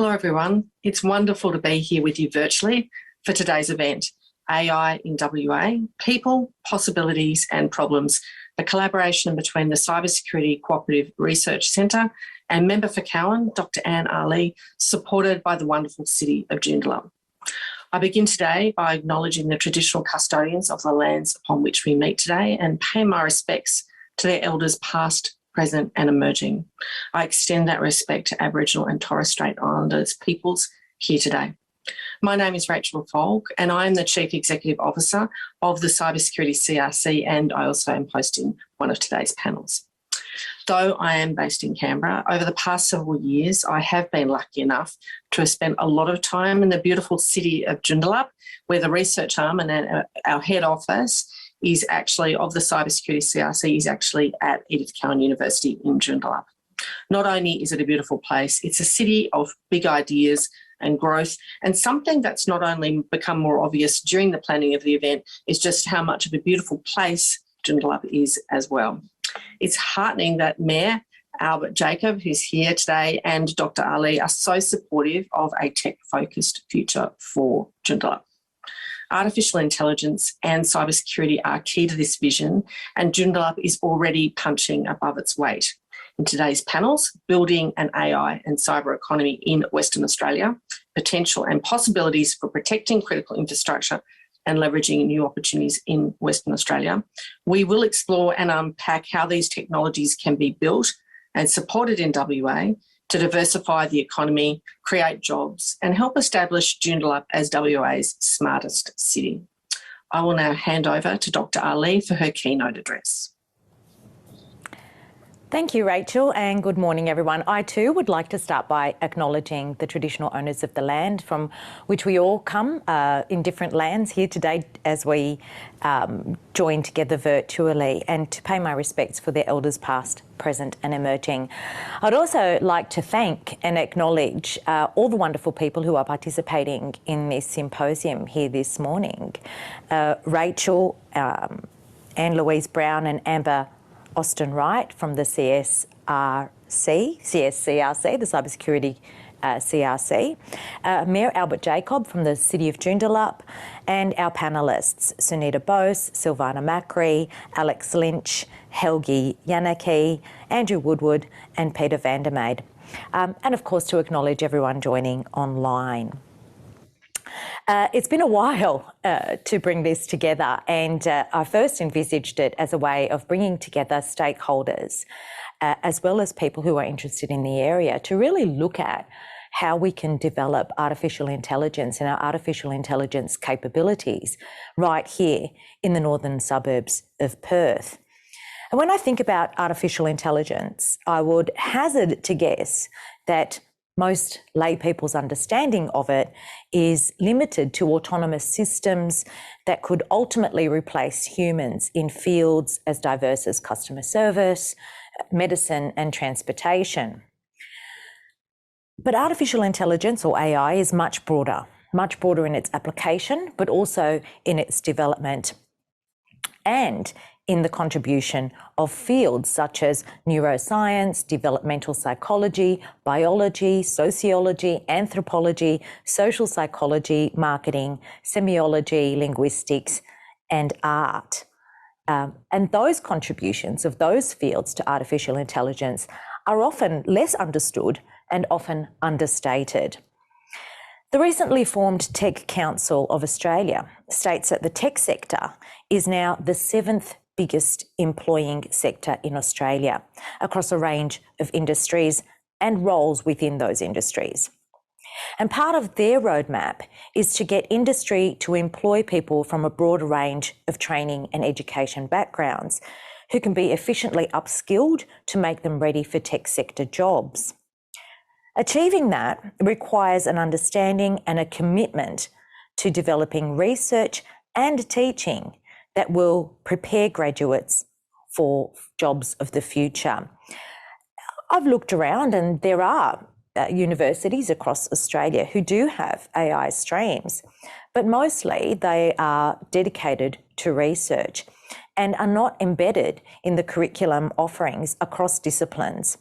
Hello everyone, it's wonderful to be here with you virtually for today's event, AI in WA, People, Possibilities and Problems, a collaboration between the Cybersecurity Cooperative Research Centre and member for Cowan, Dr Anne Ali, supported by the wonderful City of Joondalup. I begin today by acknowledging the traditional custodians of the lands upon which we meet today and pay my respects to their elders past, present and emerging. I extend that respect to Aboriginal and Torres Strait Islanders peoples here today. My name is Rachel Falk and I am the Chief Executive Officer of the Cybersecurity CRC, and I also am hosting one of today's panels. Though I am based in Canberra, over the past several years I have been lucky enough to have spent a lot of time in the beautiful city of Joondalup, where the research arm and our head office is actually of the Cybersecurity CRC is actually at Edith Cowan University in Joondalup. Not only is it a beautiful place, it's a city of big ideas and growth, and something that's not only become more obvious during the planning of the event is just how much of a beautiful place Joondalup is as well. It's heartening that Mayor Albert Jacob, who's here today, and Dr Ali are so supportive of a tech-focused future for Joondalup. Artificial intelligence and cybersecurity are key to this vision, and Joondalup is already punching above its weight. In today's panels, Building an AI and Cyber Economy in Western Australia, Potential and Possibilities for Protecting Critical Infrastructure and Leveraging New Opportunities in Western Australia, we will explore and unpack how these technologies can be built and supported in WA to diversify the economy, create jobs and help establish Joondalup as WA's smartest city. I will now hand over to Dr Ali for her keynote address. Thank you, Rachel, and good morning, everyone. I too would like to start by acknowledging the traditional owners of the land from which we all come in different lands here today as we join together virtually, and to pay my respects for their elders past, present and emerging. I'd also like to thank and acknowledge all the wonderful people who are participating in this symposium here this morning. Rachel, Anne-Louise Brown and Amber Austin Wright from the CSCRC, the Cybersecurity CRC, Mayor Albert Jacob from the City of Joondalup, and our panellists, Sunita Bose, Silvana Macri, Alex Lynch, Helgi Yanaki, Andrew Woodward and Peter Vandermeid. And of course to acknowledge everyone joining online. It's been a while to bring this together, and I first envisaged it as a way of bringing together stakeholders as well as people who are interested in the area to really look at how we can develop artificial intelligence and our artificial intelligence capabilities right here in the northern suburbs of Perth. And when I think about artificial intelligence, I would hazard to guess that most lay people's understanding of it is limited to autonomous systems that could ultimately replace humans in fields as diverse as customer service, medicine and transportation. But artificial intelligence, or AI, is much broader in its application, but also in its development and in the contribution of fields such as neuroscience, developmental psychology, biology, sociology, anthropology, social psychology, marketing, semiology, linguistics, and art. And those contributions of those fields to artificial intelligence are often less understood and often understated. The recently formed Tech Council of Australia states that the tech sector is now the 7th biggest employing sector in Australia across a range of industries and roles within those industries. And part of their roadmap is to get industry to employ people from a broader range of training and education backgrounds who can be efficiently upskilled to make them ready for tech sector jobs. Achieving that requires an understanding and a commitment to developing research and teaching that will prepare graduates for jobs of the future. I've looked around and there are universities across Australia who do have AI streams, but mostly they are dedicated to research and are not embedded in the curriculum offerings across disciplines.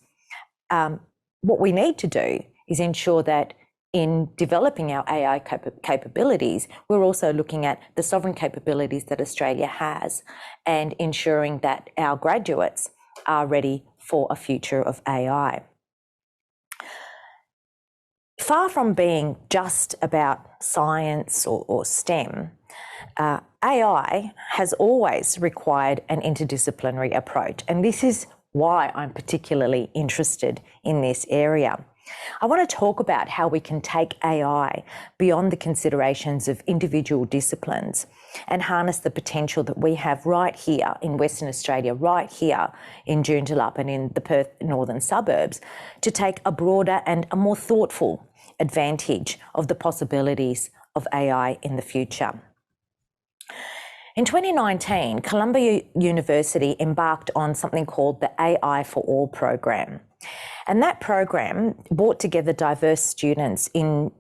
What we need to do is ensure that in developing our AI capabilities, we're also looking at the sovereign capabilities that Australia has and ensuring that our graduates are ready for a future of AI. Far from being just about science or STEM, AI has always required an interdisciplinary approach, and this is why I'm particularly interested in this area. I want to talk about how we can take AI beyond the considerations of individual disciplines and harness the potential that we have right here in Western Australia, right here in Joondalup and in the Perth northern suburbs, to take a broader and a more thoughtful advantage of the possibilities of AI in the future. In 2019, Columbia University embarked on something called the AI for All program. And that program brought together diverse students in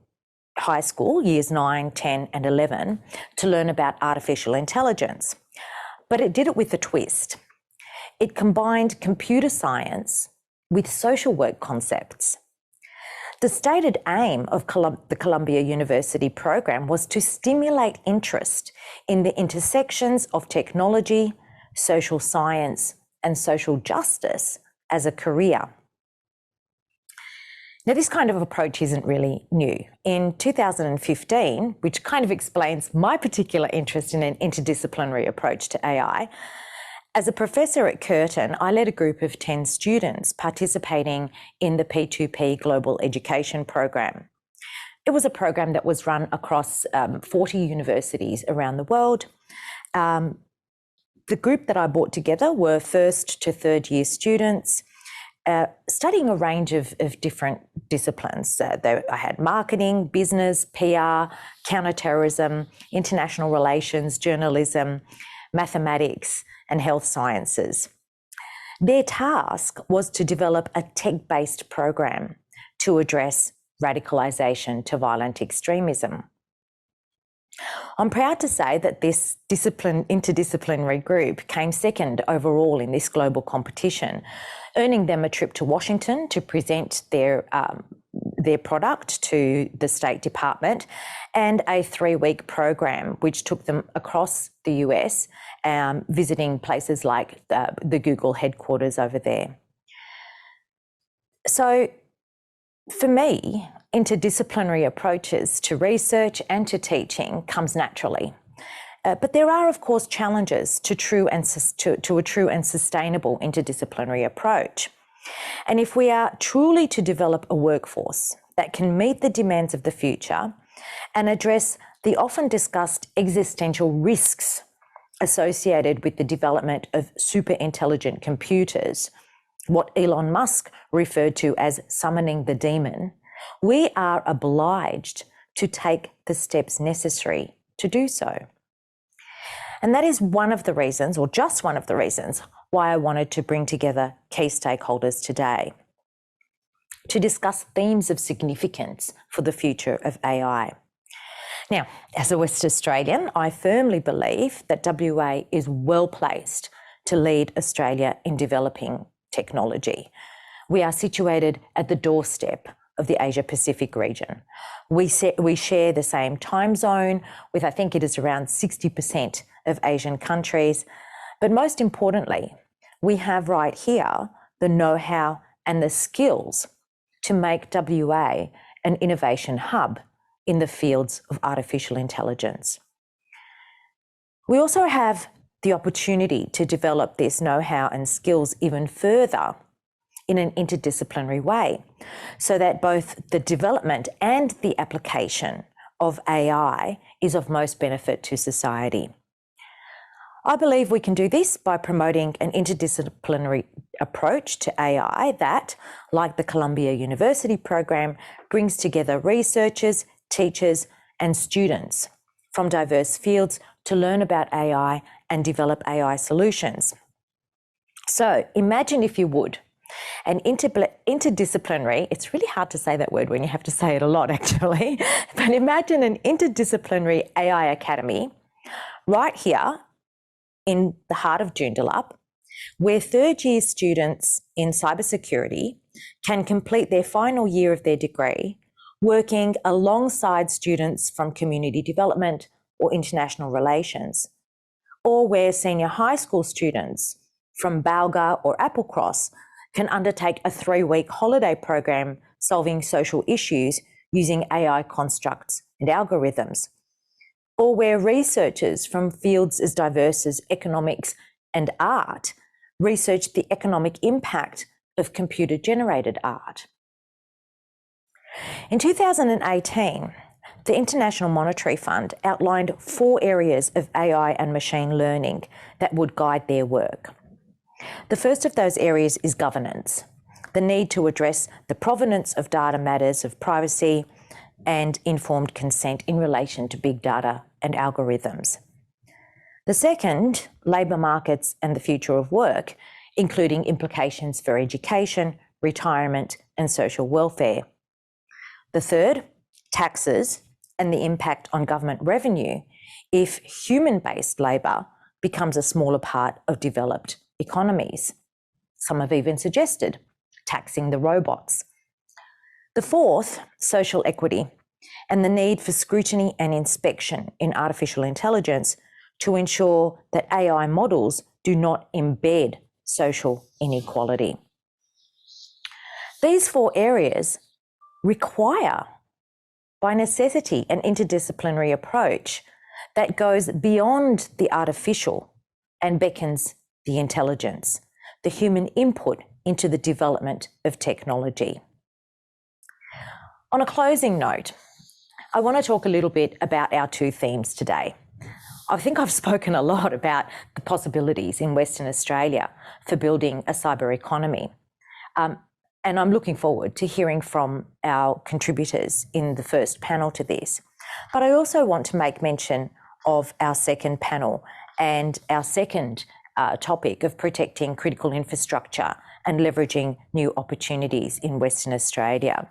high school, years 9, 10 and 11, to learn about artificial intelligence. But it did it with a twist. It combined computer science with social work concepts. The stated aim of the Columbia University program was to stimulate interest in the intersections of technology, social science, and social justice as a career. Now, this kind of approach isn't really new. In 2015, which kind of explains my particular interest in an interdisciplinary approach to AI, as a professor at Curtin, I led a group of 10 students participating in the P2P Global Education Program. It was a program that was run across 40 universities around the world. The group that I brought together were first to third year students studying a range of different disciplines. I had marketing, business, PR, counterterrorism, international relations, journalism, mathematics, and health sciences. Their task was to develop a tech-based program to address radicalisation to violent extremism. I'm proud to say that this interdisciplinary group came second overall in this global competition, earning them a trip to Washington to present their product to the State Department, and a 3-week program which took them across the US, visiting places like the Google headquarters over there. So for me, interdisciplinary approaches to research and to teaching comes naturally. But there are, of course, challenges to a true and sustainable interdisciplinary approach. And if we are truly to develop a workforce that can meet the demands of the future and address the often discussed existential risks associated with the development of super intelligent computers, what Elon Musk referred to as summoning the demon, we are obliged to take the steps necessary to do so. And that is one of the reasons, or just one of the reasons, why I wanted to bring together key stakeholders today to discuss themes of significance for the future of AI. Now, as a West Australian, I firmly believe that WA is well placed to lead Australia in developing technology. We are situated at the doorstep of the Asia-Pacific region. We share the same time zone with, I think it is around 60% of Asian countries. But most importantly, we have right here the know-how and the skills to make WA an innovation hub in the fields of artificial intelligence. We also have the opportunity to develop this know-how and skills even further in an interdisciplinary way, so that both the development and the application of AI is of most benefit to society. I believe we can do this by promoting an interdisciplinary approach to AI that, like the Columbia University program, brings together researchers, teachers, and students from diverse fields to learn about AI and develop AI solutions. So imagine, if you would, an interdisciplinary, it's really hard to say that word when you have to say it a lot actually, but imagine an interdisciplinary AI academy right here in the heart of Joondalup, where third year students in cybersecurity can complete their final year of their degree working alongside students from community development or international relations, or where senior high school students from Balga or Applecross can undertake a 3-week holiday program solving social issues using AI constructs and algorithms, or where researchers from fields as diverse as economics and art research the economic impact of computer-generated art. In 2018, the International Monetary Fund outlined 4 areas of AI and machine learning that would guide their work. The first of those areas is governance, the need to address the provenance of data matters of privacy and informed consent in relation to big data and algorithms. The second, labour markets and the future of work, including implications for education, retirement and social welfare. The third, taxes and the impact on government revenue if human-based labour becomes a smaller part of developed economies. Some have even suggested taxing the robots. The fourth, social equity and the need for scrutiny and inspection in artificial intelligence to ensure that AI models do not embed social inequality. These 4 areas require, by necessity, an interdisciplinary approach that goes beyond the artificial and beckons the intelligence, the human input into the development of technology. On a closing note, I want to talk a little bit about our 2 themes today. I think I've spoken a lot about the possibilities in Western Australia for building a cyber economy. And I'm looking forward to hearing from our contributors in the first panel to this. But I also want to make mention of our second panel and our second topic of protecting critical infrastructure and leveraging new opportunities in Western Australia.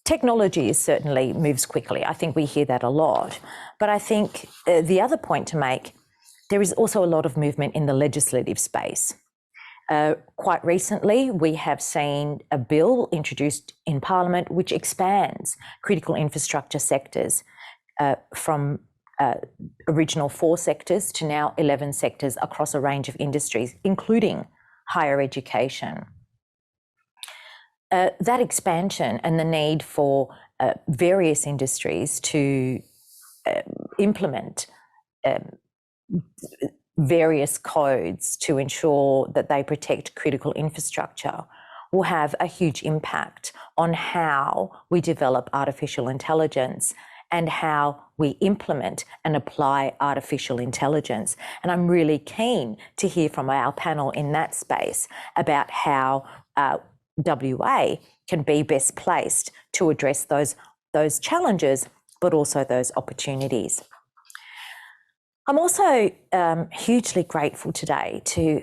Technology certainly moves quickly. I think we hear that a lot. But I think the other point to make, there is also a lot of movement in the legislative space. Quite recently, we have seen a bill introduced in Parliament which expands critical infrastructure sectors from original 4 sectors to now 11 sectors across a range of industries, including higher education. That expansion and the need for various industries to implement various codes to ensure that they protect critical infrastructure will have a huge impact on how we develop artificial intelligence and how we implement and apply artificial intelligence. And I'm really keen to hear from our panel in that space about how WA can be best placed to address those challenges, but also those opportunities. I'm also hugely grateful today to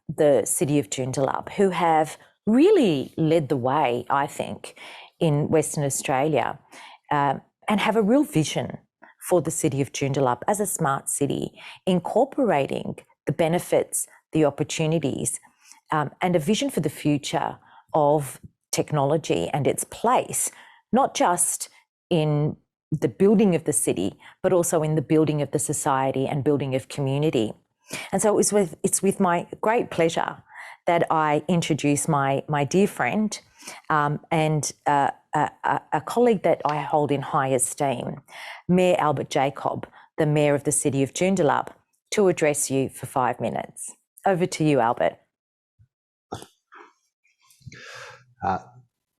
the City of Joondalup, who have really led the way, I think, in Western Australia and have a real vision for the City of Joondalup as a smart city, incorporating the benefits, the opportunities, and a vision for the future of technology and its place, not just in the building of the city, but also in the building of the society and building of community. And so it's with my great pleasure that I introduce my dear friend and a colleague that I hold in high esteem, Mayor Albert Jacob, the Mayor of the City of Joondalup, to address you for 5 minutes. Over to you, Albert.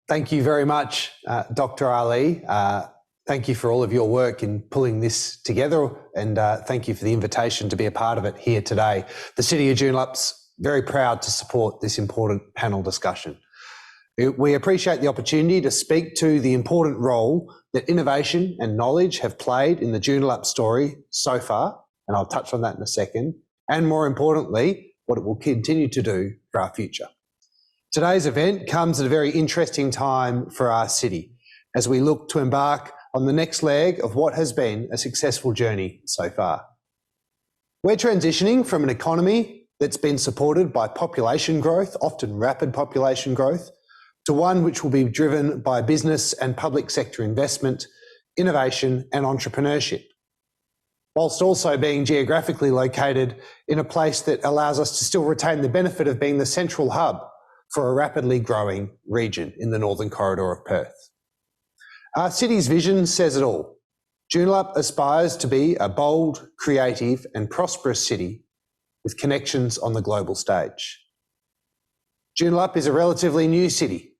Thank you very much, Dr. Ali. Thank you for all of your work in pulling this together, and thank you for the invitation to be a part of it here today. The City of Joondalup's very proud to support this important panel discussion. We appreciate the opportunity to speak to the important role that innovation and knowledge have played in the Joondalup story so far, and I'll touch on that in a second, and more importantly, what it will continue to do for our future. Today's event comes at a very interesting time for our city as we look to embark on the next leg of what has been a successful journey so far. We're transitioning from an economy that's been supported by population growth, often rapid population growth, to one which will be driven by business and public sector investment, innovation and entrepreneurship, whilst also being geographically located in a place that allows us to still retain the benefit of being the central hub for a rapidly growing region in the Northern Corridor of Perth. Our city's vision says it all. Joondalup aspires to be a bold, creative and prosperous city with connections on the global stage. Joondalup is a relatively new city,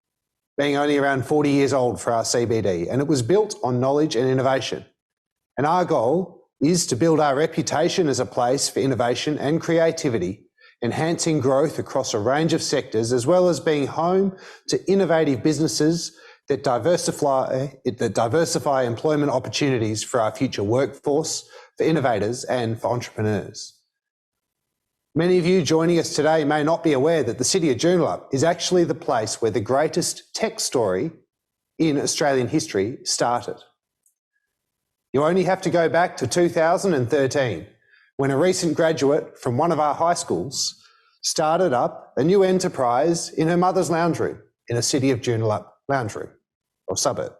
being only around 40 years old for our CBD, and it was built on knowledge and innovation. And our goal is to build our reputation as a place for innovation and creativity, enhancing growth across a range of sectors, as well as being home to innovative businesses that diversify employment opportunities for our future workforce, for innovators and for entrepreneurs. Many of you joining us today may not be aware that the City of Joondalup is actually the place where the greatest tech story in Australian history started. You only have to go back to 2013, when a recent graduate from one of our high schools started up a new enterprise in her mother's lounge room in a City of Joondalup lounge room or suburb.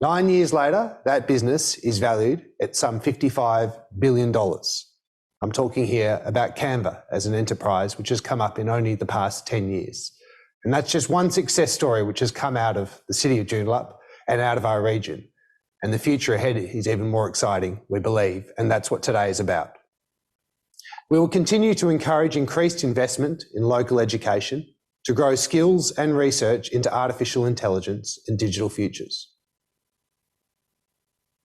9 years later, that business is valued at some $55 billion. I'm talking here about Canva as an enterprise which has come up in only the past 10 years. And that's just one success story which has come out of the City of Joondalup and out of our region. And the future ahead is even more exciting, we believe, and that's what today is about. We will continue to encourage increased investment in local education to grow skills and research into artificial intelligence and digital futures.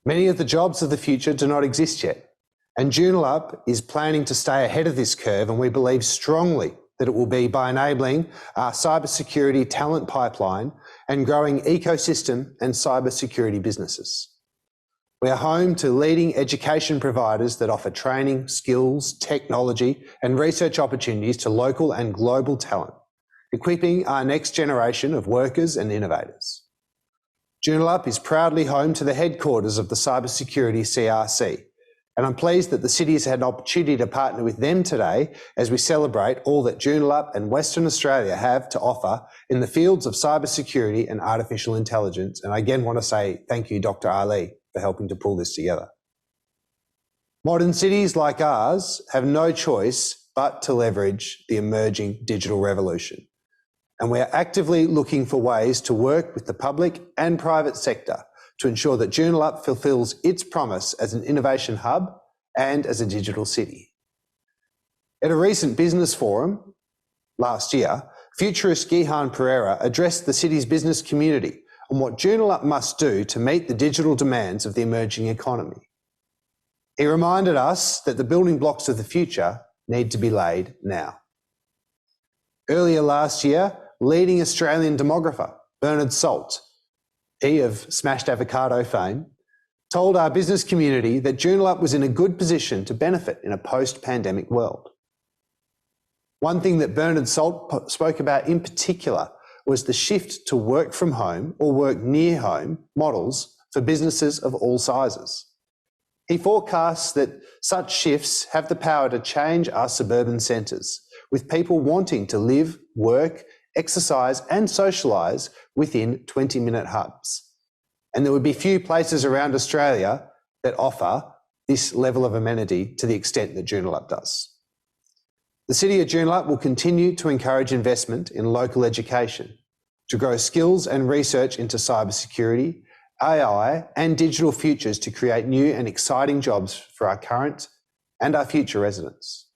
Many of the jobs of the future do not exist yet, and Joondalup is planning to stay ahead of this curve, and we believe strongly that it will be by enabling our cybersecurity talent pipeline and growing ecosystem and cybersecurity businesses. We are home to leading education providers that offer training, skills, technology and research opportunities to local and global talent, equipping our next generation of workers and innovators. Joondalup is proudly home to the headquarters of the Cybersecurity CRC, and I'm pleased that the city has had an opportunity to partner with them today as we celebrate all that Joondalup and Western Australia have to offer in the fields of cybersecurity and artificial intelligence. And I again want to say thank you, Dr. Ali, for helping to pull this together. Modern cities like ours have no choice but to leverage the emerging digital revolution. And we are actively looking for ways to work with the public and private sector to ensure that Joondalup fulfills its promise as an innovation hub and as a digital city. At a recent business forum last year, futurist Gihan Pereira addressed the city's business community on what Joondalup must do to meet the digital demands of the emerging economy. He reminded us that the building blocks of the future need to be laid now. Earlier last year, leading Australian demographer Bernard Salt, he of Smashed Avocado fame, told our business community that Joondalup was in a good position to benefit in a post-pandemic world. One thing that Bernard Salt spoke about in particular was the shift to work from home or work near home models for businesses of all sizes. He forecasts that such shifts have the power to change our suburban centres, with people wanting to live, work, exercise and socialise within 20-minute hubs. And there would be few places around Australia that offer this level of amenity to the extent that Joondalup does. The City of Joondalup will continue to encourage investment in local education to grow skills and research into cybersecurity, AI and digital futures to create new and exciting jobs for our current and our future residents.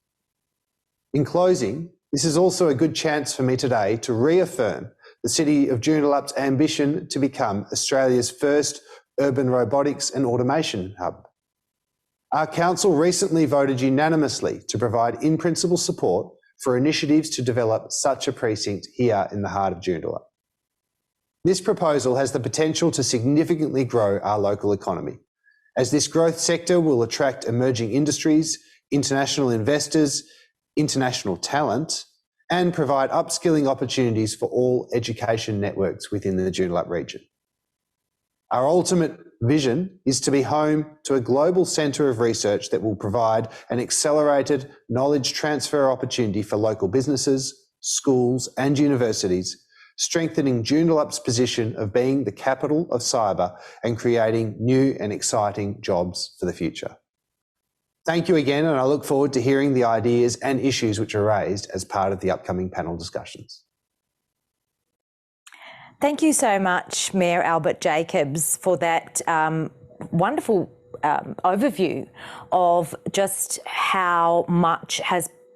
In closing, this is also a good chance for me today to reaffirm the City of Joondalup's ambition to become Australia's first urban robotics and automation hub. Our council recently voted unanimously to provide in-principle support for initiatives to develop such a precinct here in the heart of Joondalup. This proposal has the potential to significantly grow our local economy, as this growth sector will attract emerging industries, international investors, international talent, and provide upskilling opportunities for all education networks within the Joondalup region. Our ultimate vision is to be home to a global centre of research that will provide an accelerated knowledge transfer opportunity for local businesses, schools and universities, strengthening Joondalup's position of being the capital of cyber and creating new and exciting jobs for the future. Thank you again, and I look forward to hearing the ideas and issues which are raised as part of the upcoming panel discussions. Thank you so much, Mayor Albert Jacobs, for that wonderful overview of just how much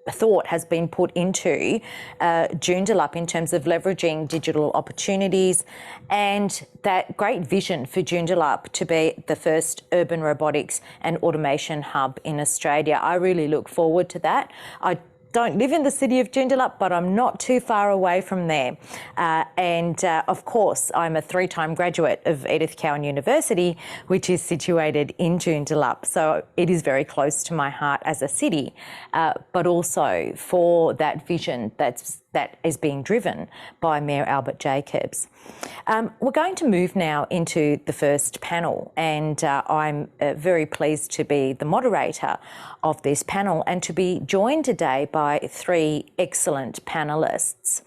thought has been put into Joondalup in terms of leveraging digital opportunities and that great vision for Joondalup to be the first urban robotics and automation hub in Australia. I really look forward to that. I don't live in the city of Joondalup, but I'm not too far away from there. Of course, I'm a 3-time graduate of Edith Cowan University, which is situated in Joondalup. So it is very close to my heart as a city, but also for that vision that is being driven by Mayor Albert Jacobs. We're going to move now into the first panel, and I'm very pleased to be the moderator of this panel and to be joined today by 3 excellent panellists.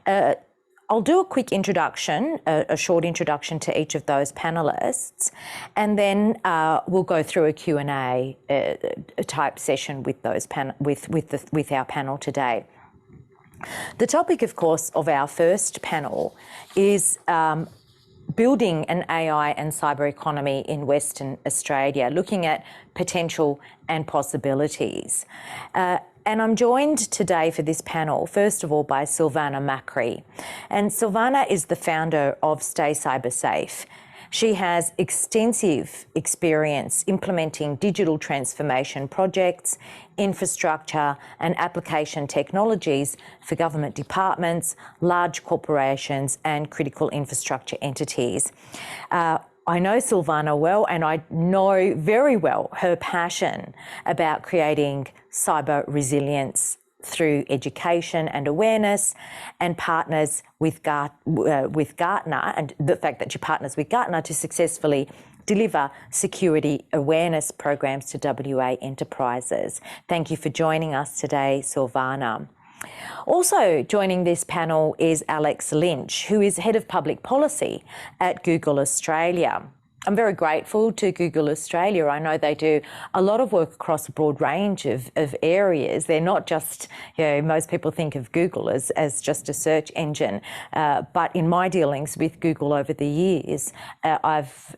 I'll do a quick introduction, a short introduction to each of those panellists, and then we'll go through a Q&A type session with those with our panel today. The topic, of course, of our first panel is building an AI and cyber economy in Western Australia, looking at potential and possibilities. And I'm joined today for this panel, first of all, by Silvana Macri. And Silvana is the founder of Stay Cyber Safe. She has extensive experience implementing digital transformation projects, infrastructure and application technologies for government departments, large corporations and critical infrastructure entities. I know Silvana well, and I know very well her passion about creating cyber resilience through education and awareness, and partners with Gartner, and the fact that she partners with Gartner to successfully deliver security awareness programs to WA enterprises. Thank you for joining us today, Silvana. Also joining this panel is Alex Lynch, who is Head of Public Policy at Google Australia. I'm very grateful to Google Australia. I know they do a lot of work across a broad range of areas. They're not just, most people think of Google as just a search engine. But in my dealings with Google over the years, I've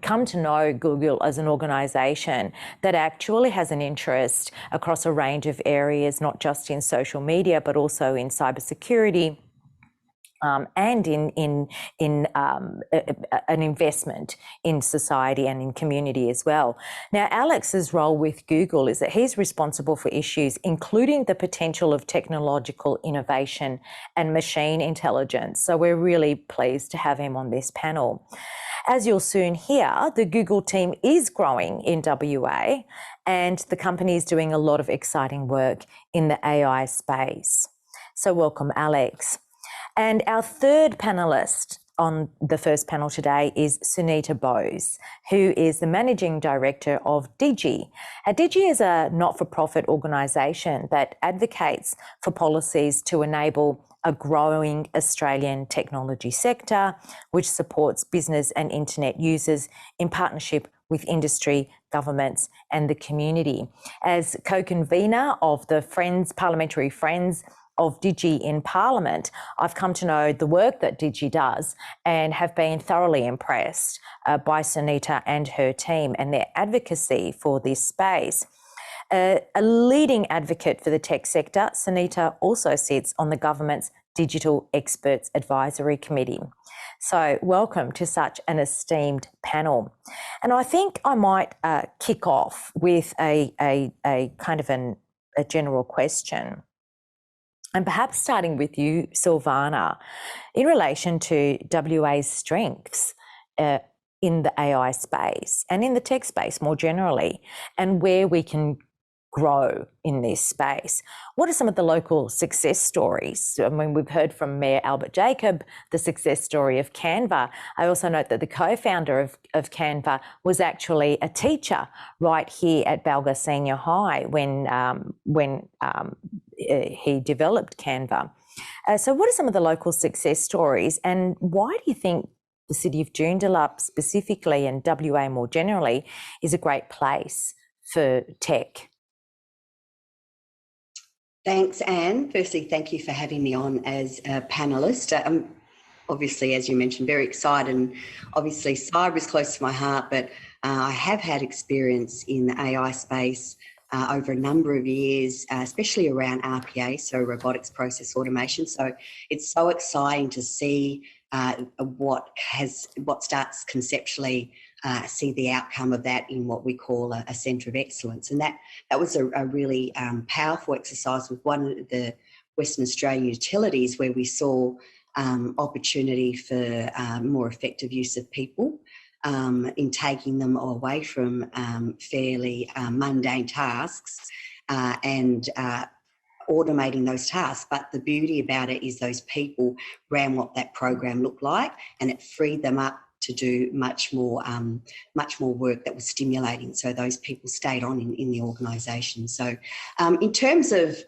come to know Google as an organisation that actually has an interest across a range of areas, not just in social media, but also in cybersecurity. And in an investment in society and in community as well. Now, Alex's role with Google is that he's responsible for issues including the potential of technological innovation and machine intelligence. So we're really pleased to have him on this panel. As you'll soon hear, the Google team is growing in WA, and the company is doing a lot of exciting work in the AI space. So welcome, Alex. And our third panellist on the first panel today is Sunita Bose, who is the Managing Director of Digi. Digi is a not-for-profit organisation that advocates for policies to enable a growing Australian technology sector, which supports business and internet users in partnership with industry, governments and the community. As co-convener of the Parliamentary Friends of Digi in Parliament, I've come to know the work that Digi does and have been thoroughly impressed by Sunita and her team and their advocacy for this space. A leading advocate for the tech sector, Sunita also sits on the government's Digital Experts Advisory Committee. So welcome to such an esteemed panel. And I think I might kick off with a kind of a general question. And perhaps starting with you, Silvana, in relation to WA's strengths in the AI space and in the tech space more generally, and where we can grow in this space. What are some of the local success stories? I mean, we've heard from Mayor Albert Jacob, the success story of Canva. I also note that the co-founder of Canva was actually a teacher right here at Balga Senior High when he developed Canva. So what are some of the local success stories, and why do you think the City of Joondalup specifically and WA more generally is a great place for tech? Thanks, Anne. Firstly, thank you for having me on as a panellist. Obviously, as you mentioned, very excited, and obviously cyber is close to my heart, but I have had experience in the AI space over a number of years, especially around RPA, so robotics process automation. So it's so exciting to see what starts conceptually, see the outcome of that in what we call a centre of excellence. And that was a really powerful exercise with one of the Western Australian utilities, where we saw opportunity for more effective use of people in taking them away from fairly mundane tasks and automating those tasks. But the beauty about it is those people ran what that program looked like, and it freed them up to do much more work that was stimulating. So those people stayed on in the organisation. So in terms of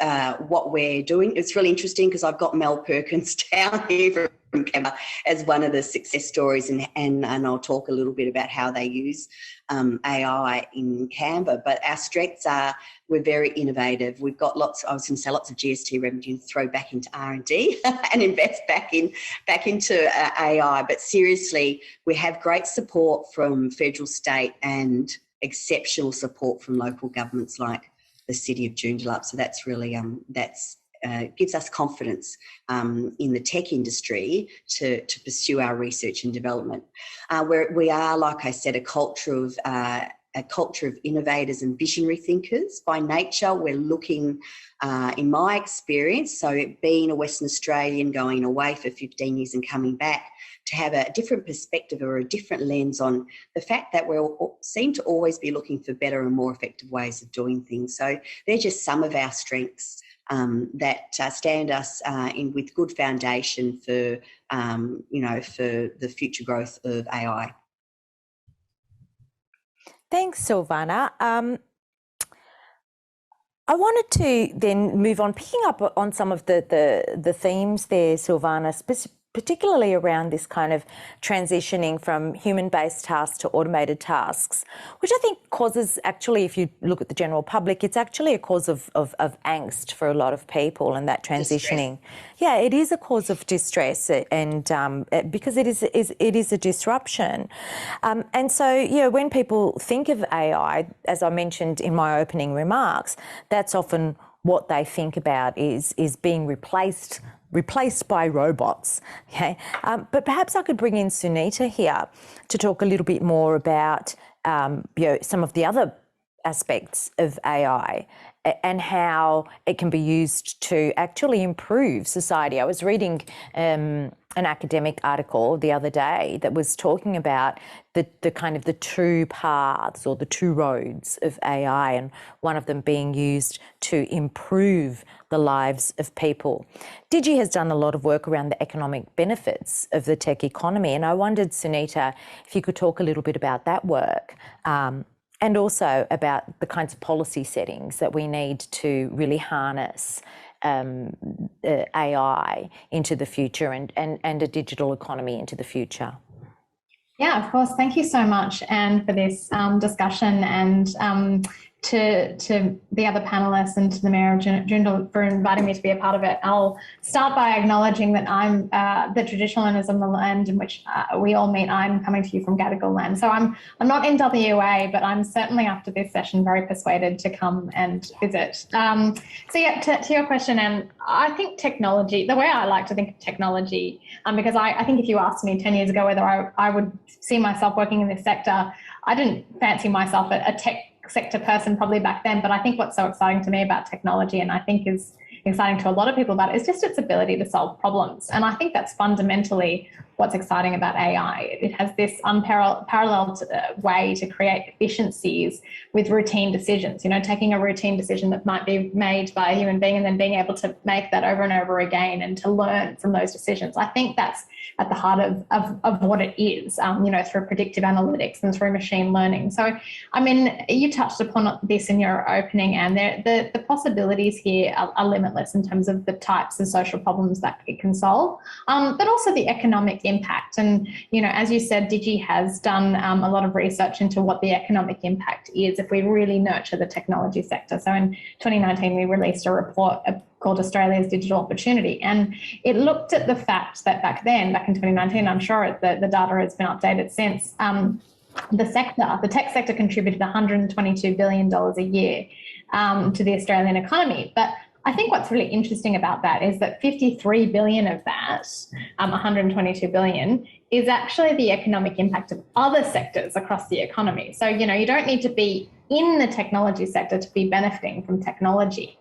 what we're doing, it's really interesting because I've got Mel Perkins down here from Canva as one of the success stories, and I'll talk a little bit about how they use AI in Canva. But our strengths are we're very innovative. We've got lots of GST revenue to throw back into R&D and invest back into AI. But seriously, we have great support from federal, state, and exceptional support from local governments like the City of Joondalup. So that's really gives us confidence in the tech industry to pursue our research and development. We are, like I said, a culture of innovators and visionary thinkers. By nature, we're looking, in my experience, so being a Western Australian, going away for 15 years and coming back, to have a different perspective or a different lens on the fact that we seem to always be looking for better and more effective ways of doing things. So they're just some of our strengths that stand us in with good foundation for for the future growth of AI. Thanks, Silvana. I wanted to then move on, picking up on some of the themes there, Silvana, particularly around this kind of transitioning from human-based tasks to automated tasks, which I think causes, actually, if you look at the general public, it's actually a cause of angst for a lot of people, and that transitioning. Distress. Yeah, it is a cause of distress, and because it is a disruption. And so, when people think of AI, as I mentioned in my opening remarks, that's often what they think about is being replaced by robots. Okay, but perhaps I could bring in Sunita here to talk a little bit more about some of the other aspects of AI and how it can be used to actually improve society. I was reading an academic article the other day that was talking about the kind of the two paths or the two roads of AI, and one of them being used to improve the lives of people. Digi has done a lot of work around the economic benefits of the tech economy, and I wondered, Sunita, if you could talk a little bit about that work, and also about the kinds of policy settings that we need to really harness AI into the future and a digital economy into the future. Yeah, of course. Thank you so much, Anne, for this discussion, and to the other panellists and to the Mayor of Joondalup for inviting me to be a part of it. I'll start by acknowledging that I'm the traditional owners of the land in which we all meet. I'm coming to you from Gadigal land. So I'm not in WA, but I'm certainly, after this session, very persuaded to come and visit. So yeah, to your question, and I think technology, the way I like to think of technology, because I think if you asked me 10 years ago whether I would see myself working in this sector, I didn't fancy myself a tech sector person probably back then, but I think what's so exciting to me about technology, and I think is exciting to a lot of people about it, is just its ability to solve problems. And I think that's fundamentally what's exciting about AI. It has this unparalleled way to create efficiencies with routine decisions, taking a routine decision that might be made by a human being and then being able to make that over and over again and to learn from those decisions. I think that's at the heart of what it is, through predictive analytics and through machine learning. So, you touched upon this in your opening, and the possibilities here are limitless. limitless in terms of the types of social problems that it can solve, but also the economic impact. And, as you said, Digi has done a lot of research into what the economic impact is if we really nurture the technology sector. So in 2019, we released a report called Australia's Digital Opportunity. And it looked at the fact that back in 2019, I'm sure the data has been updated since, the tech sector contributed $122 billion a year to the Australian economy. But I think what's really interesting about that is that 53 billion of that, 122 billion, is actually the economic impact of other sectors across the economy. So, you don't need to be in the technology sector to be benefiting from technology.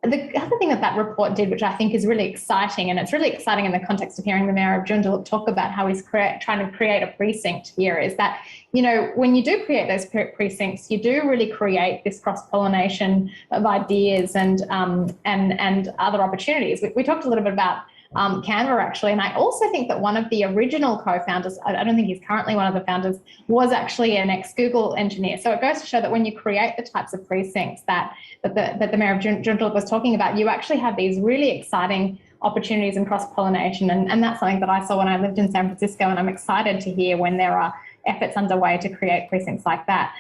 The other thing that report did, which I think is really exciting, and it's really exciting in the context of hearing the Mayor of Joondalup talk about how he's trying to create a precinct here, is that, when you do create those precincts, you do really create this cross-pollination of ideas and other opportunities. We talked a little bit about Canva, actually, and I also think that one of the original co-founders, I don't think he's currently one of the founders, was actually an ex-Google engineer. So it goes to show that when you create the types of precincts that the Mayor of Joondalup was talking about, you actually have these really exciting opportunities and cross-pollination, and that's something that I saw when I lived in San Francisco, and I'm excited to hear when there are efforts underway to create precincts like that.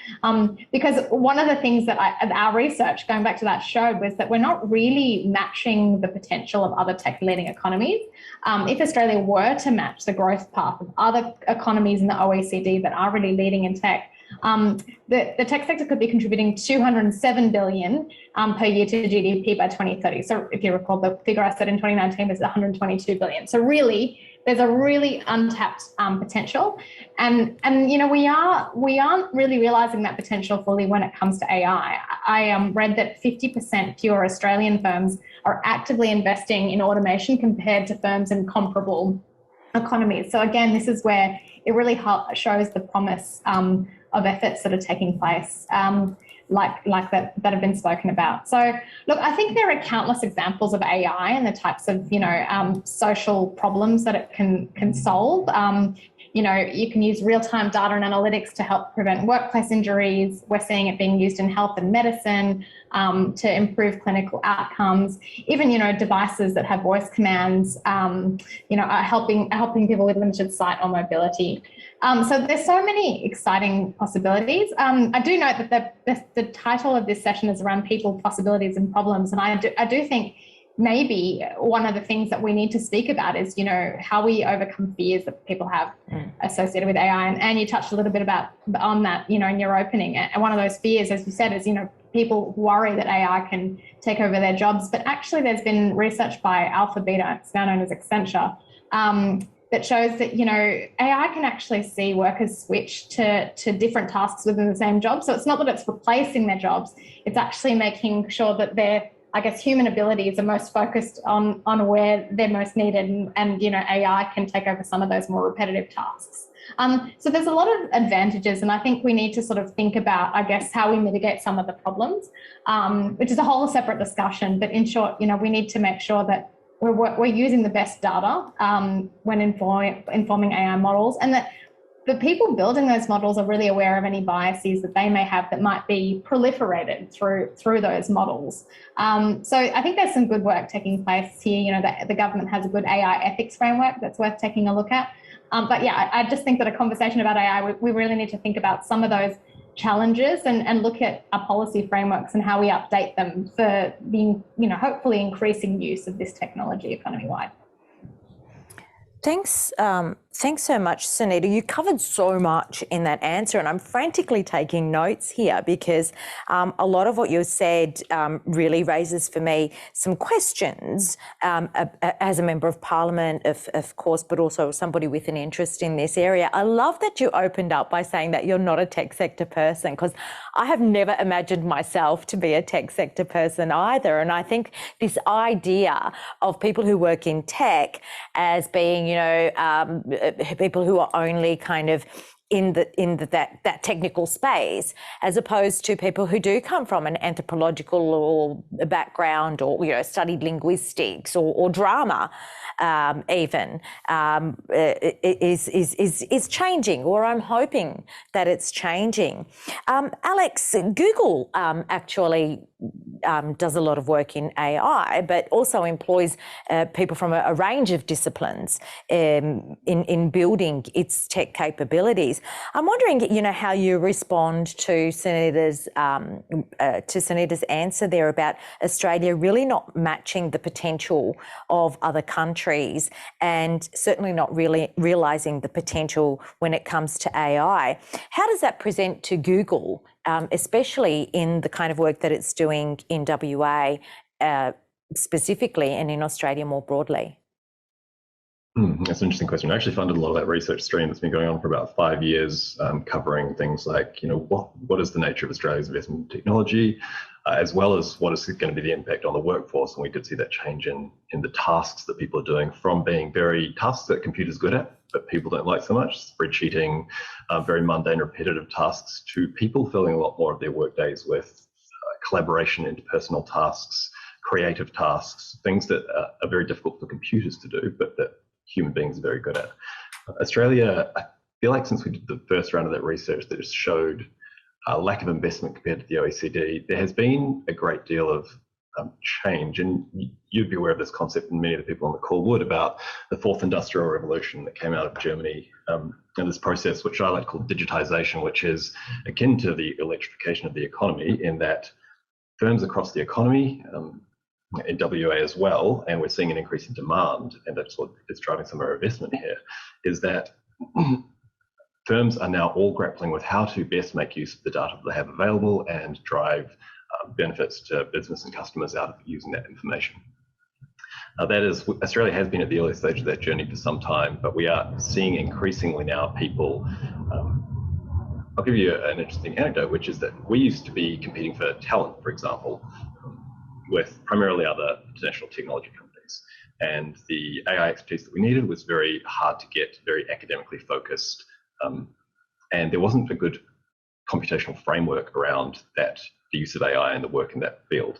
Because one of the things that our research, going back to that, showed was that we're not really matching the potential of other tech-leading economies. If Australia were to match the growth path of other economies in the OECD that are really leading in tech, the tech sector could be contributing $207 billion per year to GDP by 2030. So if you recall, the figure I said in 2019 was $122 billion. So really, there's a really untapped potential, and we aren't really realising that potential fully when it comes to AI. I read that 50% fewer Australian firms are actively investing in automation compared to firms in comparable economies. So again, this is where it really shows the promise of efforts that are taking place, like that have been spoken about. So look, I think there are countless examples of AI and the types of social problems that it can solve. You can use real-time data and analytics to help prevent workplace injuries. We're seeing it being used in health and medicine to improve clinical outcomes. Even devices that have voice commands, are helping people with limited sight or mobility. So there's so many exciting possibilities. I do note that the title of this session is around people, possibilities, and problems, and I do think maybe one of the things that we need to speak about is, how we overcome fears that people have associated with AI. And you touched a little bit on that, in your opening. And one of those fears, as you said, is, people worry that AI can take over their jobs. But actually, there's been research by Alpha Beta, it's now known as Accenture, that shows that, AI can actually see workers switch to different tasks within the same job. So it's not that it's replacing their jobs, it's actually making sure that their, human abilities are most focused on where they're most needed, and AI can take over some of those more repetitive tasks. So there's a lot of advantages, and I think we need to sort of think about, how we mitigate some of the problems, which is a whole separate discussion. But in short, we need to make sure that we're using the best data when informing AI models, and that the people building those models are really aware of any biases that they may have that might be proliferated through those models. So I think there's some good work taking place here. The government has a good AI ethics framework that's worth taking a look at. But yeah, I just think that a conversation about AI, we really need to think about some of those challenges and look at our policy frameworks and how we update them for the, hopefully increasing use of this technology economy-wide. Thanks so much, Sunita. You covered so much in that answer, and I'm frantically taking notes here because a lot of what you said really raises for me some questions as a member of Parliament, of course, but also somebody with an interest in this area. I love that you opened up by saying that you're not a tech sector person, because I have never imagined myself to be a tech sector person either. And I think this idea of people who work in tech as being, people who are only kind of in that technical space, as opposed to people who do come from an anthropological or background, or studied linguistics or drama, even is changing, or I'm hoping that it's changing. Alex, Google actually does a lot of work in AI, but also employs people from a range of disciplines in building its tech capabilities. I'm wondering, how you respond to Sunita's answer there about Australia really not matching the potential of other countries, and certainly not really realising the potential when it comes to AI. How does that present to Google, especially in the kind of work that it's doing in WA specifically, and in Australia more broadly? That's an interesting question. I actually funded a lot of that research stream that's been going on for about 5 years, covering things like, what is the nature of Australia's investment in technology, as well as what is going to be the impact on the workforce. And we did see that change in the tasks that people are doing, from being very tasks that computers are good at, but people don't like so much, spreadsheeting, very mundane, repetitive tasks, to people filling a lot more of their work days with collaboration, interpersonal tasks, creative tasks, things that are very difficult for computers to do, but that human beings are very good at. Australia, I feel like since we did the first round of that research that just showed a lack of investment compared to the OECD, there has been a great deal of change. And you'd be aware of this concept, and many of the people on the call would, about the fourth industrial revolution that came out of Germany, and this process, which I like to call digitization, which is akin to the electrification of the economy, in that firms across the economy, in WA as well, and we're seeing an increase in demand, and that's what is driving some of our investment here, is that firms are now all grappling with how to best make use of the data that they have available and drive benefits to business and customers out of using that information. Australia has been at the early stage of that journey for some time, but we are seeing increasingly now people. I'll give you an interesting anecdote, which is that we used to be competing for talent, for example, with primarily other international technology companies. And the AI expertise that we needed was very hard to get, very academically focused. And there wasn't a good computational framework around that, the use of AI and the work in that field.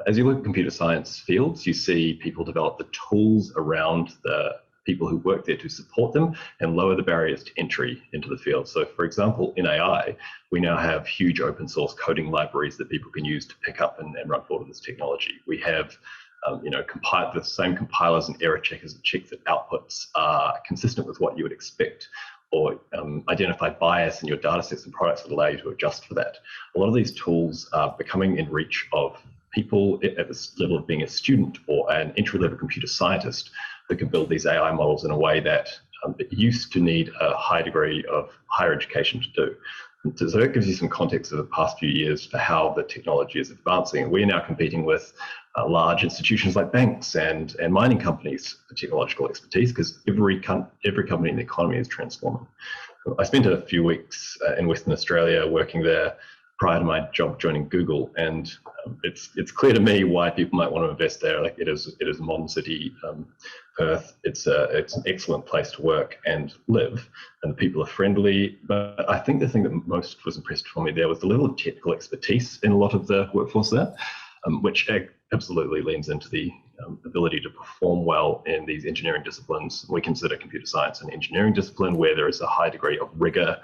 As you look at computer science fields, you see people develop the tools around the people who work there to support them and lower the barriers to entry into the field. So for example, in AI, we now have huge open source coding libraries that people can use to pick up and run forward with this technology. We have the same compilers and error checkers that check that outputs are consistent with what you would expect, or identify bias in your data sets and products that allow you to adjust for that. A lot of these tools are becoming in reach of people at this level of being a student or an entry-level computer scientist that can build these AI models in a way that it used to need a high degree of higher education to do. So that gives you some context of the past few years for how the technology is advancing. And we're now competing with large institutions like banks and mining companies for technological expertise, because every company in the economy is transforming. I spent a few weeks in Western Australia working there prior to my job joining Google, and it's clear to me why people might want to invest there. Like it is a modern city, Perth. It's an excellent place to work and live, and the people are friendly. But I think the thing that most was impressed for me there was the level of technical expertise in a lot of the workforce there, which absolutely leans into the ability to perform well in these engineering disciplines. We consider computer science an engineering discipline where there is a high degree of rigor,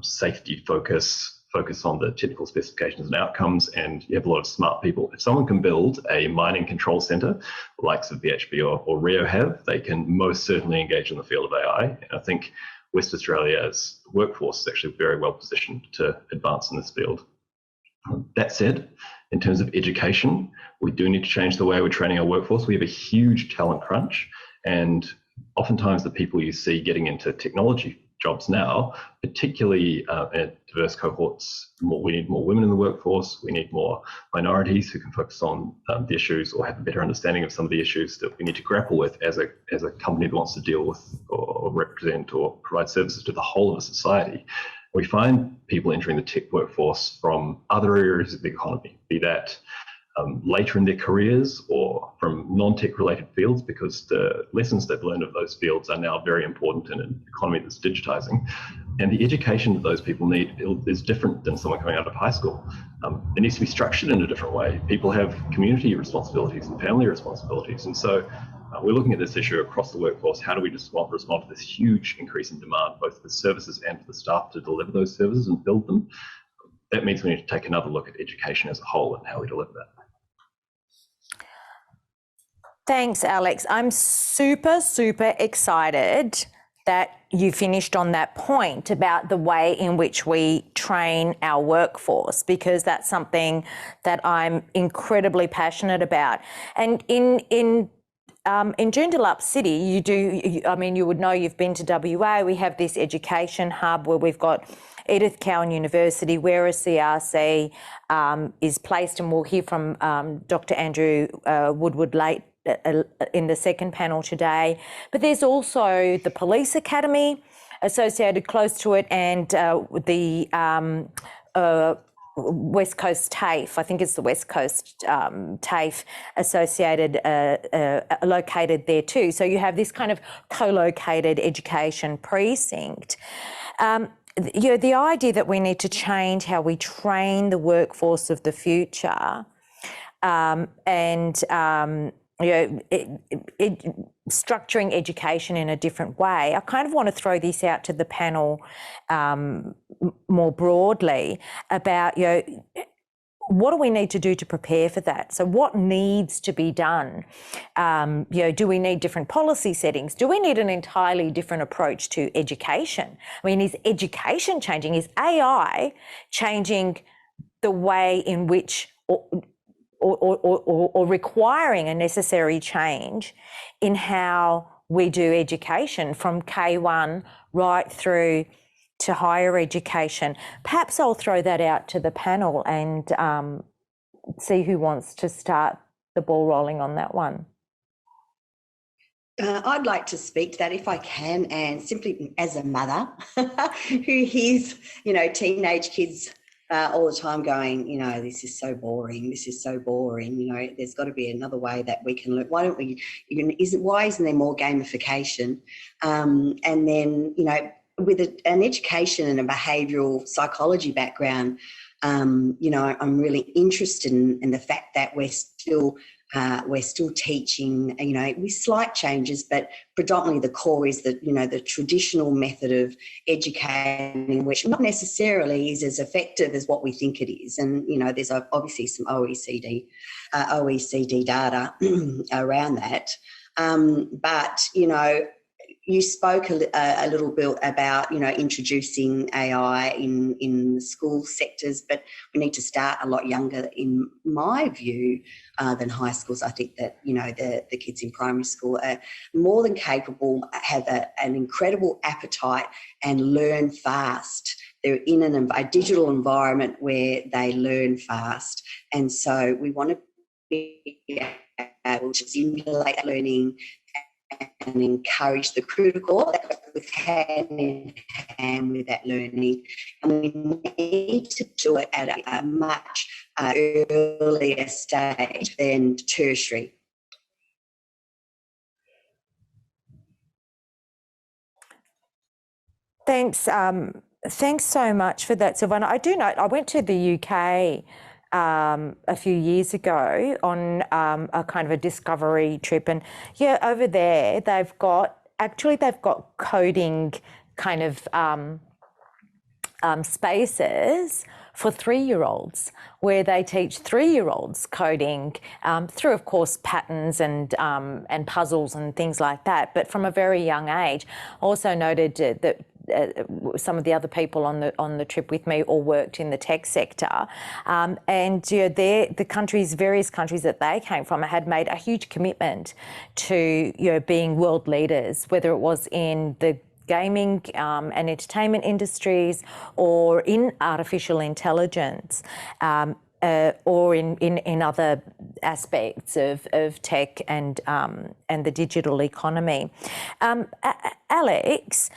safety focus on the technical specifications and outcomes, and you have a lot of smart people. If someone can build a mining control center, the likes of BHP or Rio have, they can most certainly engage in the field of AI. And I think West Australia's workforce is actually very well positioned to advance in this field. That said, in terms of education, we do need to change the way we're training our workforce. We have a huge talent crunch, and oftentimes the people you see getting into technology jobs now, particularly at diverse cohorts, we need more women in the workforce, we need more minorities who can focus on the issues or have a better understanding of some of the issues that we need to grapple with as a company that wants to deal with or represent or provide services to the whole of a society. We find people entering the tech workforce from other areas of the economy, be that later in their careers or from non-tech related fields, because the lessons they've learned of those fields are now very important in an economy that's digitizing. And the education that those people need is different than someone coming out of high school. It needs to be structured in a different way. People have community responsibilities and family responsibilities. And so we're looking at this issue across the workforce. How do we respond to this huge increase in demand, both for services and for the staff to deliver those services and build them? that means we need to take another look at education as a whole and how we deliver that. Thanks, Alex. I'm super, super excited that you finished on that point about the way in which we train our workforce, because that's something that I'm incredibly passionate about. And in Joondalup City, you would know, you've been to WA, we have this education hub where we've got Edith Cowan University, where a CRC is placed, and we'll hear from Dr. Andrew Woodward late in the second panel today. But there's also the Police Academy associated close to it, and the West Coast TAFE, I think it's the West Coast TAFE associated, located there too. So you have this kind of co-located education precinct. The idea that we need to change how we train the workforce of the future, structuring education in a different way. I kind of want to throw this out to the panel more broadly about, what do we need to do to prepare for that? So what needs to be done? Do we need different policy settings? Do we need an entirely different approach to education? I mean, is education changing? Is AI changing the way in which, or requiring a necessary change in how we do education from K1 right through to higher education? Perhaps I'll throw that out to the panel and see who wants to start the ball rolling on that one. I'd like to speak to that if I can, and simply as a mother who hears, teenage kids all the time going, this is so boring, there's got to be another way that we can learn. Why don't we, why isn't there more gamification? And then, with an education and a behavioural psychology background, I'm really interested in the fact that we're still teaching, with slight changes, but predominantly the core is that, the traditional method of educating, which not necessarily is as effective as what we think it is. And, there's obviously some OECD data around that. But, you spoke a little bit about, introducing AI in the school sectors, but we need to start a lot younger, in my view, than high schools. I think that, the kids in primary school are more than capable, have an incredible appetite and learn fast. They're in a digital environment where they learn fast. And so we want to be able to stimulate learning and encourage the critical that goes hand in hand with that learning. And we need to do it at a much earlier stage than tertiary. Thanks. Thanks so much for that, Silvana. I do know, I went to the UK a few years ago on a kind of a discovery trip, and over there they've got coding kind of spaces for 3-year-olds, where they teach 3-year-olds coding through, of course, patterns and puzzles and things like that, but from a very young age. Also noted that some of the other people on the trip with me all worked in the tech sector, and the various countries that they came from had made a huge commitment to being world leaders, whether it was in the gaming and entertainment industries, or in artificial intelligence, or in other aspects of tech and the digital economy. Alex,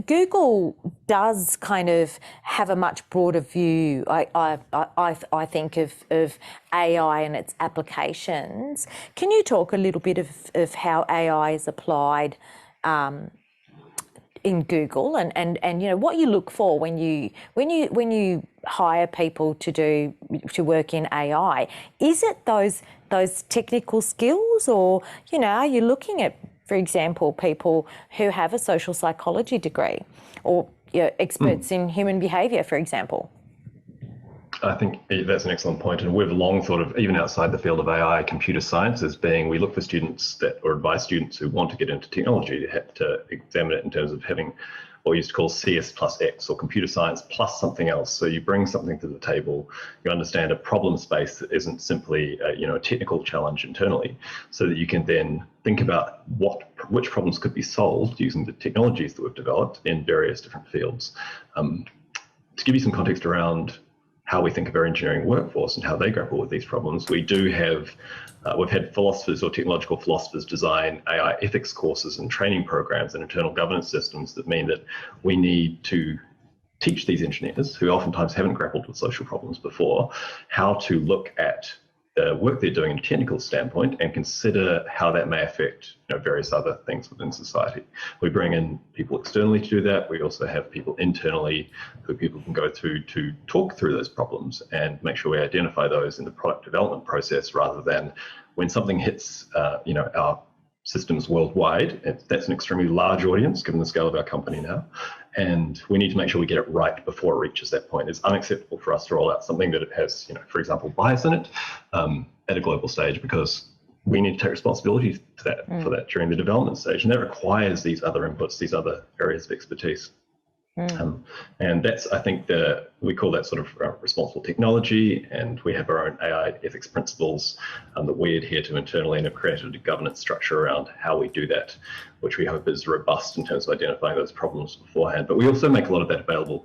Google does kind of have a much broader view, I think, of AI and its applications. Can you talk a little bit of how AI is applied in Google, and what you look for when you hire people to work in AI? Is it those technical skills, or are you looking at, for example, people who have a social psychology degree, or experts in human behaviour, for example? I think that's an excellent point, and we've long thought of, even outside the field of AI, computer science as being, we look for students that, or advise students who want to get into technology to have to examine it in terms of having what we used to call CS plus X, or computer science plus something else. So you bring something to the table, you understand a problem space that isn't simply a technical challenge internally, so that you can then think about which problems could be solved using the technologies that we've developed in various different fields. To give you some context around how we think of our engineering workforce and how they grapple with these problems, we do have, we've had philosophers or technological philosophers design AI ethics courses and training programs and internal governance systems that mean that we need to teach these engineers, who oftentimes haven't grappled with social problems before, how to look at the work they're doing in a technical standpoint and consider how that may affect various other things within society. We bring in people externally to do that. We also have people internally who people can go to talk through those problems and make sure we identify those in the product development process, rather than when something hits our systems worldwide. That's an extremely large audience given the scale of our company now, and we need to make sure we get it right before it reaches that point. It's unacceptable for us to roll out something that it has, for example, bias in it at a global stage, because we need to take responsibility for that during the development stage, and that requires these other inputs, these other areas of expertise. And that's, I think, we call that sort of responsible technology, and we have our own AI ethics principles that we adhere to internally, and have created a governance structure around how we do that, which we hope is robust in terms of identifying those problems beforehand. But we also make a lot of that available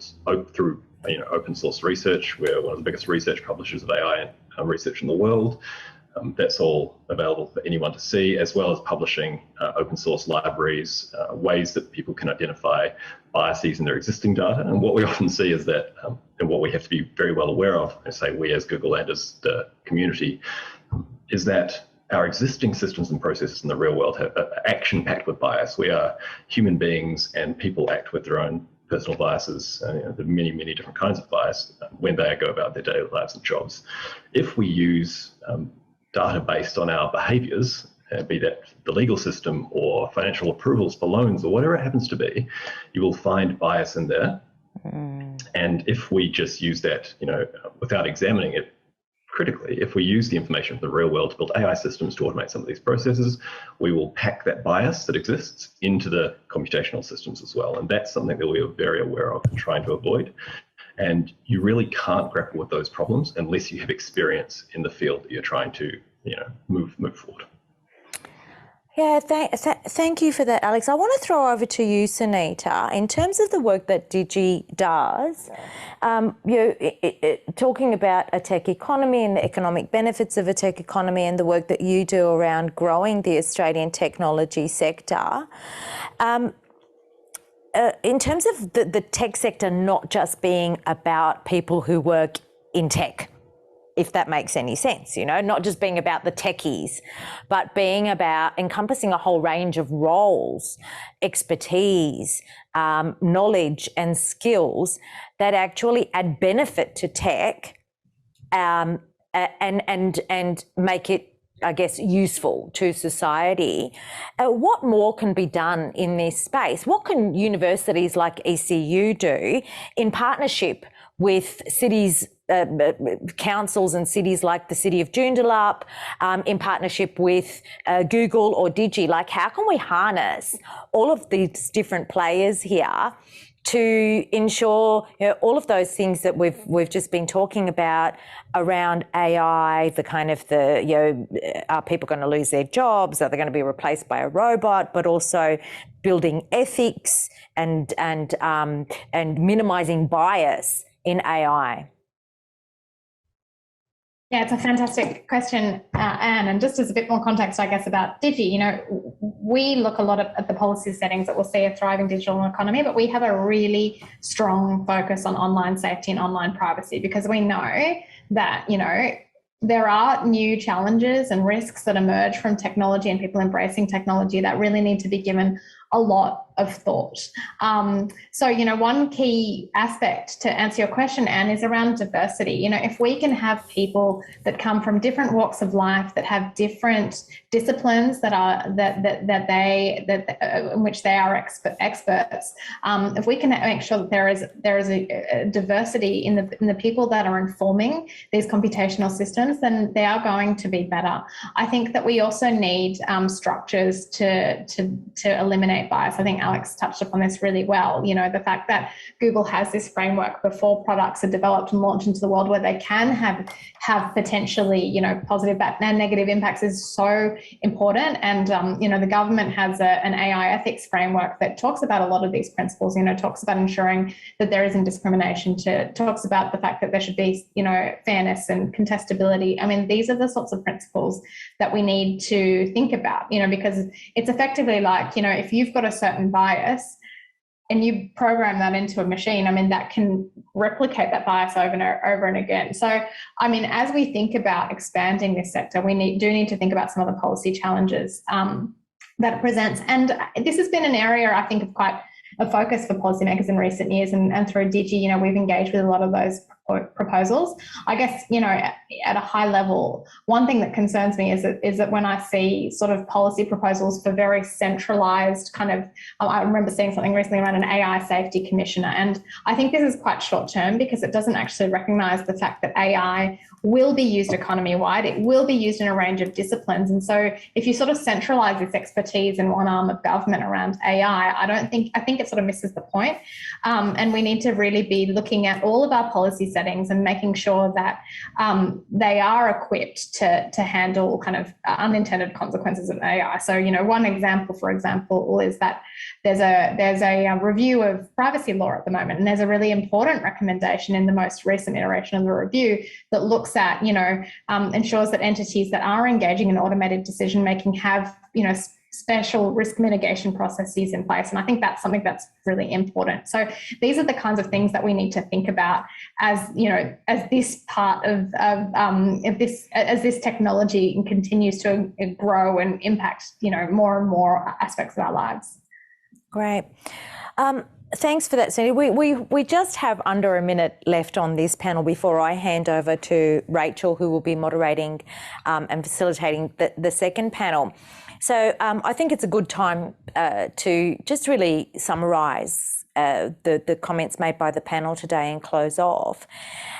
through open source research. We're one of the biggest research publishers of AI research in the world. That's all available for anyone to see, as well as publishing open source libraries, ways that people can identify biases in their existing data. And what we often see is that, and what we have to be very well aware of, I say we as Google and as the community, is that our existing systems and processes in the real world have action-packed with bias. We are human beings, and people act with their own personal biases. There are many, many different kinds of bias when they go about their daily lives and jobs. If we use data based on our behaviours, be that the legal system or financial approvals for loans or whatever it happens to be, you will find bias in there. And if we just use that, without examining it critically, if we use the information from the real world to build AI systems to automate some of these processes, we will pack that bias that exists into the computational systems as well. And that's something that we are very aware of and trying to avoid. And you really can't grapple with those problems unless you have experience in the field that you're trying to, move forward. Yeah, thank you for that, Alex. I want to throw over to you, Sunita. In terms of the work that Digi does, talking about a tech economy and the economic benefits of a tech economy, and the work that you do around growing the Australian technology sector. In terms of the tech sector not just being about people who work in tech, if that makes any sense, not just being about the techies, but being about encompassing a whole range of roles, expertise, knowledge and skills that actually add benefit to tech and make it, I guess, useful to society. What more can be done in this space? What can universities like ECU do in partnership with cities, councils and cities like the City of Joondalup, in partnership with Google or Digi? Like, how can we harness all of these different players here to ensure all of those things that we've just been talking about around AI, are people going to lose their jobs? Are they going to be replaced by a robot? But also building ethics and minimizing bias in AI. Yeah, it's a fantastic question, Anne. And just as a bit more context, I guess, about Digi, we look a lot at the policy settings that will see a thriving digital economy, but we have a really strong focus on online safety and online privacy, because we know that, there are new challenges and risks that emerge from technology and people embracing technology that really need to be given a lot thought. So, you know, one key aspect to answer your question, Anne, is around diversity. You know, if we can have people that come from different walks of life, that have different disciplines that are in which they are experts, if we can make sure that there is a diversity in the people that are informing these computational systems, then they are going to be better. I think that we also need structures to eliminate bias. I think Alex touched upon this really well. You know, the fact that Google has this framework before products are developed and launched into the world where they can have potentially, you know, positive and negative impacts is so important. And, you know, the government has an AI ethics framework that talks about a lot of these principles, you know, talks about ensuring that there isn't discrimination, talks about the fact that there should be, you know, fairness and contestability. I mean, these are the sorts of principles that we need to think about, you know, because it's effectively like, you know, if you've got a certain bias and you program that into a machine, I mean, that can replicate that bias over and again. So, I mean, as we think about expanding this sector, we do need to think about some of the policy challenges that it presents. And this has been an area, I think, of quite a focus for policymakers in recent years, and through Digi, you know, we've engaged with a lot of those proposals. I guess, you know, at a high level, one thing that concerns me is that when I see sort of policy proposals for very centralized kind of, I remember seeing something recently around an AI safety commissioner, and I think this is quite short term because it doesn't actually recognize the fact that AI will be used economy-wide. It will be used in a range of disciplines. And so if you sort of centralize this expertise in one arm of government around AI, I think it sort of misses the point. And we need to really be looking at all of our policy settings and making sure that they are equipped to handle kind of unintended consequences of AI. So, you know, one example, for example, is that there's a review of privacy law at the moment, and there's a really important recommendation in the most recent iteration of the review that looks at, you know, ensures that entities that are engaging in automated decision making have, you know, special risk mitigation processes in place. And I think that's something that's really important. So these are the kinds of things that we need to think about as, you know, as this part of this technology continues to grow and impact, you know, more and more aspects of our lives. Great. Thanks for that, Cindy. We just have under a minute left on this panel before I hand over to Rachel, who will be moderating and facilitating the second panel. So I think it's a good time to just really summarise the comments made by the panel today and close off.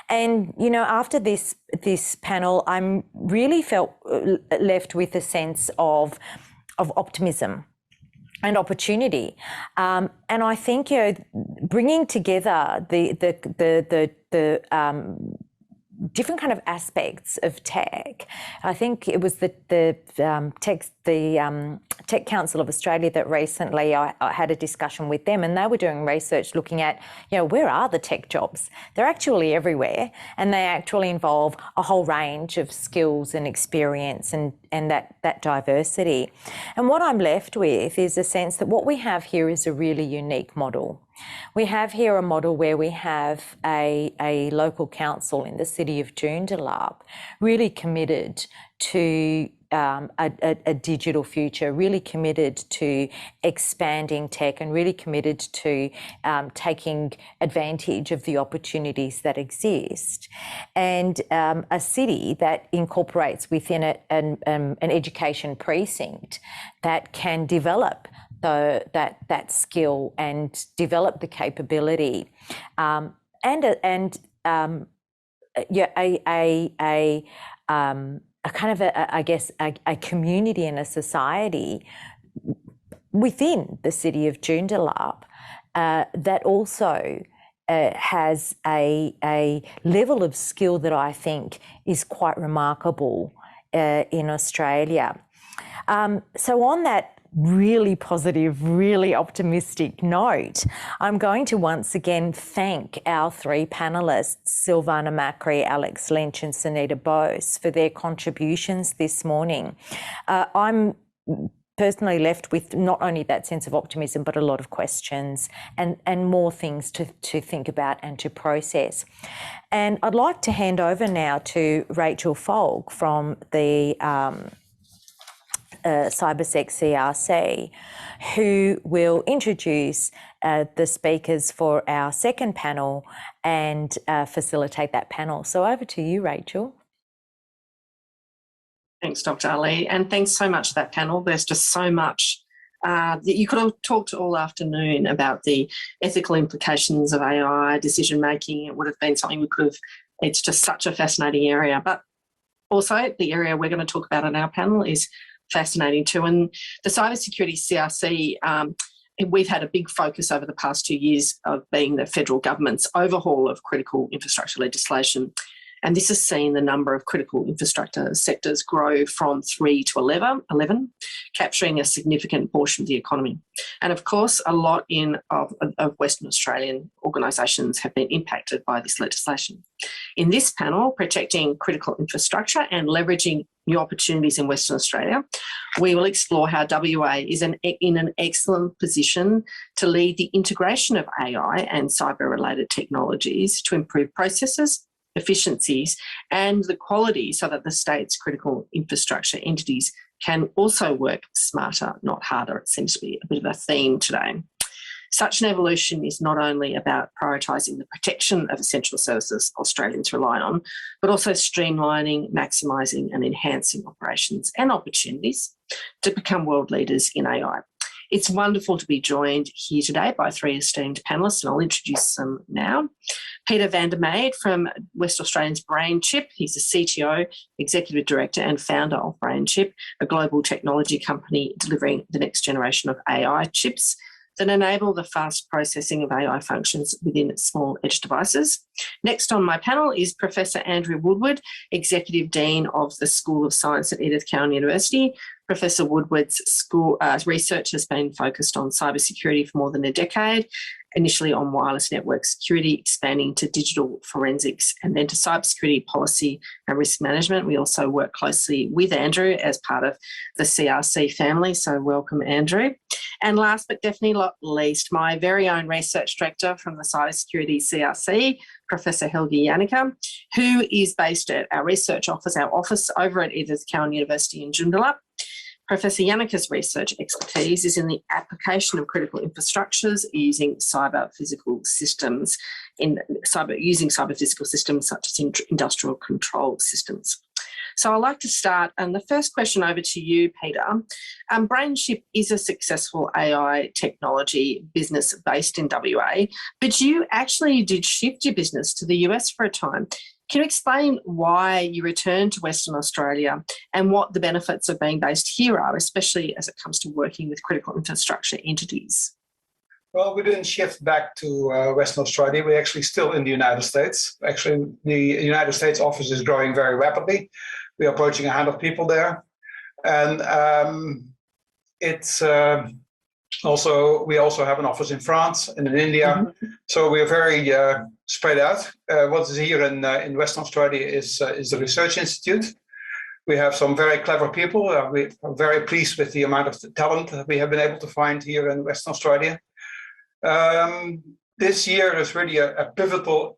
And, you know, after this panel, I'm really felt left with a sense of optimism and opportunity, and I think, you know, bringing together the different kind of aspects of tech. I think it was the Tech Council of Australia that recently I had a discussion with them, and they were doing research looking at, you know, where are the tech jobs? They're actually everywhere, and they actually involve a whole range of skills and experience and that diversity. And what I'm left with is a sense that what we have here is a really unique model. We have here a model where we have a local council in the City of Joondalup really committed to a digital future, really committed to expanding tech, and really committed to taking advantage of the opportunities that exist. And a city that incorporates within it an education precinct that can develop that skill and develop the capability, and a kind of a community and a society within the City of Joondalup that also has a level of skill that I think is quite remarkable in Australia. So on that really positive, really optimistic note, I'm going to once again thank our three panellists, Silvana Macri, Alex Lynch and Sunita Bose, for their contributions this morning. I'm personally left with not only that sense of optimism, but a lot of questions and more things to think about and to process. And I'd like to hand over now to Rachel Falk from the CyberSec CRC, who will introduce the speakers for our second panel and facilitate that panel. So over to you, Rachel. Thanks, Dr. Ali, and thanks so much to that panel. There's just so much that you could have talked all afternoon about the ethical implications of AI, decision making. It would have been something we could have, it's just such a fascinating area. But also the area we're going to talk about on our panel is fascinating too. And the cybersecurity CRC, we've had a big focus over the past 2 years of being the federal government's overhaul of critical infrastructure legislation. And this has seen the number of critical infrastructure sectors grow from 3 to 11, capturing a significant portion of the economy. And of course, a lot of Western Australian organisations have been impacted by this legislation. In this panel, Protecting Critical Infrastructure and Leveraging New Opportunities in Western Australia, we will explore how WA is in an excellent position to lead the integration of AI and cyber-related technologies to improve processes, efficiencies and the quality so that the state's critical infrastructure entities can also work smarter, not harder. It seems to be a bit of a theme today. Such an evolution is not only about prioritising the protection of essential services Australians rely on, but also streamlining, maximising and enhancing operations and opportunities to become world leaders in AI. It's wonderful to be joined here today by 3 esteemed panellists, and I'll introduce them now. Peter van der Meijden from West Australian's BrainChip. He's the CTO, Executive Director and founder of BrainChip, a global technology company delivering the next generation of AI chips that enable the fast processing of AI functions within small edge devices. Next on my panel is Professor Andrew Woodward, Executive Dean of the School of Science at Edith Cowan University. Professor Woodward's research has been focused on cybersecurity for more than a decade, initially on wireless network security, expanding to digital forensics and then to cybersecurity policy and risk management. We also work closely with Andrew as part of the CRC family, so welcome, Andrew. And last but definitely not least, my very own research director from the Cybersecurity CRC, Professor Helge Janneke, who is based at our research office, our office over at Edith Cowan University in Joondalup. Professor Janneke's research expertise is in the application of critical infrastructures using cyber physical systems such as industrial control systems. So I'd like to start, and the first question over to you, Peter. BrainChip is a successful AI technology business based in WA, but you actually did shift your business to the US for a time. Can you explain why you returned to Western Australia and what the benefits of being based here are, especially as it comes to working with critical infrastructure entities? Well, we didn't shift back to Western Australia. We're actually still in the United States. Actually, the United States office is growing very rapidly. We're approaching 100 people there. And we also have an office in France and in India. Mm-hmm. So we're very spread out. What is here in Western Australia is the Research Institute. We have some very clever people. We are very pleased with the amount of talent that we have been able to find here in Western Australia. This year is really a pivotal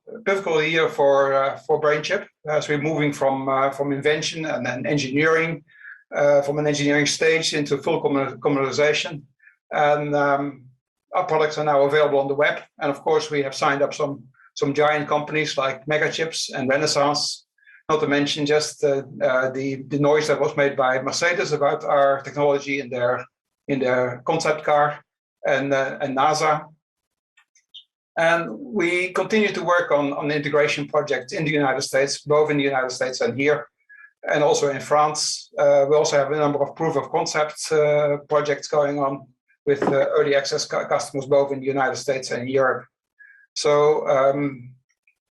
year for BrainChip, as we're moving from invention and then engineering, from an engineering stage into full commercialization. And our products are now available on the web. And of course, we have signed up some giant companies like Megachips and Renaissance, not to mention just the noise that was made by Mercedes about our technology in their concept car and NASA. And we continue to work on integration projects in the United States, both in the United States and here, and also in France. We also have a number of proof of concept projects going on with early access customers, both in the United States and Europe. So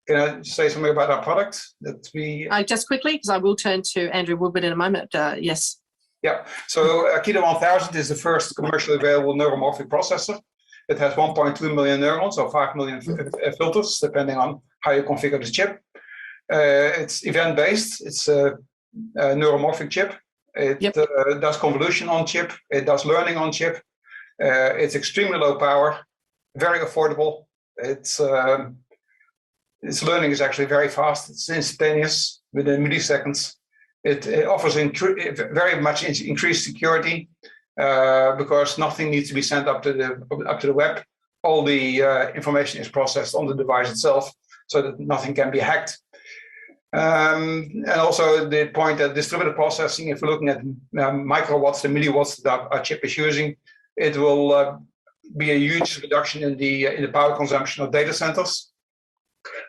can I say something about our product? Just quickly, because I will turn to Andrew Woodward in a moment. Yes. Yeah. So Keto 1000 is the first commercially available neuromorphic processor. It has 1.2 million neurons or 5 million filters, depending on how you configure the chip. It's event-based. It's a neuromorphic chip. It does convolution on chip. It does learning on chip. It's extremely low power, very affordable. Its learning is actually very fast. It's instantaneous within milliseconds. It offers very much increased security because nothing needs to be sent up to the web. All the information is processed on the device itself, so that nothing can be hacked. And also the point that distributed processing, if we're looking at microwatts, the milliwatts that our chip is using, it will be a huge reduction in the power consumption of data centers.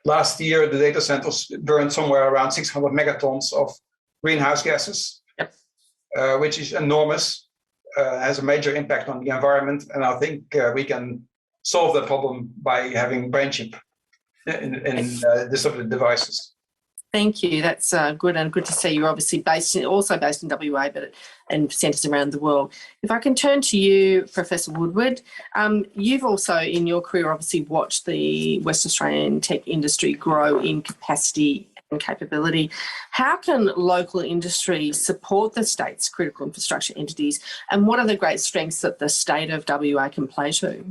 Last year, the data centers burned somewhere around 600 megatons of greenhouse gases, which is enormous, has a major impact on the environment. And I think we can solve that problem by having brain chip in distributed devices. Thank you. That's good, and good to see you're obviously based in WA, but and centres around the world. If I can turn to you, Professor Woodward, you've also in your career obviously watched the West Australian tech industry grow in capacity and capability. How can local industry support the state's critical infrastructure entities, and what are the great strengths that the state of WA can play to?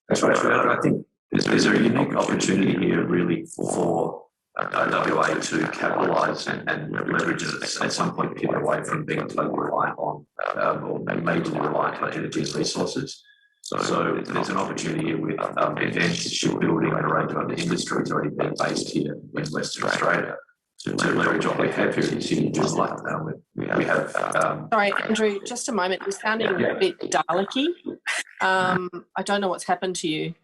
That's right. I think there's a unique opportunity here really for WA to capitalise and leverage it at some point, pivot away from being totally reliant on or majorly reliant on energy and resources. So there's an opportunity here with advanced shipbuilding and a range of other industries already being based here in Western Australia to leverage what we have here in the City of Joondalup. We have. Sorry, Andrew, just a moment. You're sounding a bit Dalek-y. I don't know what's happened to you.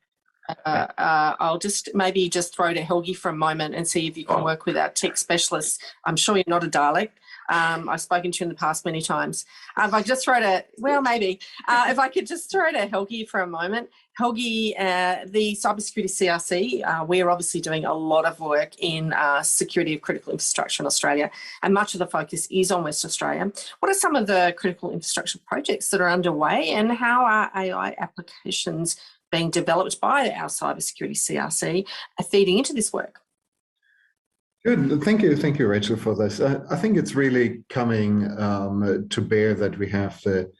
I'll just throw to Helgi for a moment and see if you can work with our tech specialists. I'm sure you're not a Dalek. I've spoken to you in the past many times. If I just throw to, if I could just throw to Helgi for a moment. Helgi, the Cybersecurity CRC, we're obviously doing a lot of work in security of critical infrastructure in Australia, and much of the focus is on West Australia. What are some of the critical infrastructure projects that are underway, and how are AI applications being developed by our cybersecurity CRC feeding into this work? Good, thank you, Rachel, for this. I think it's really coming to bear that we have the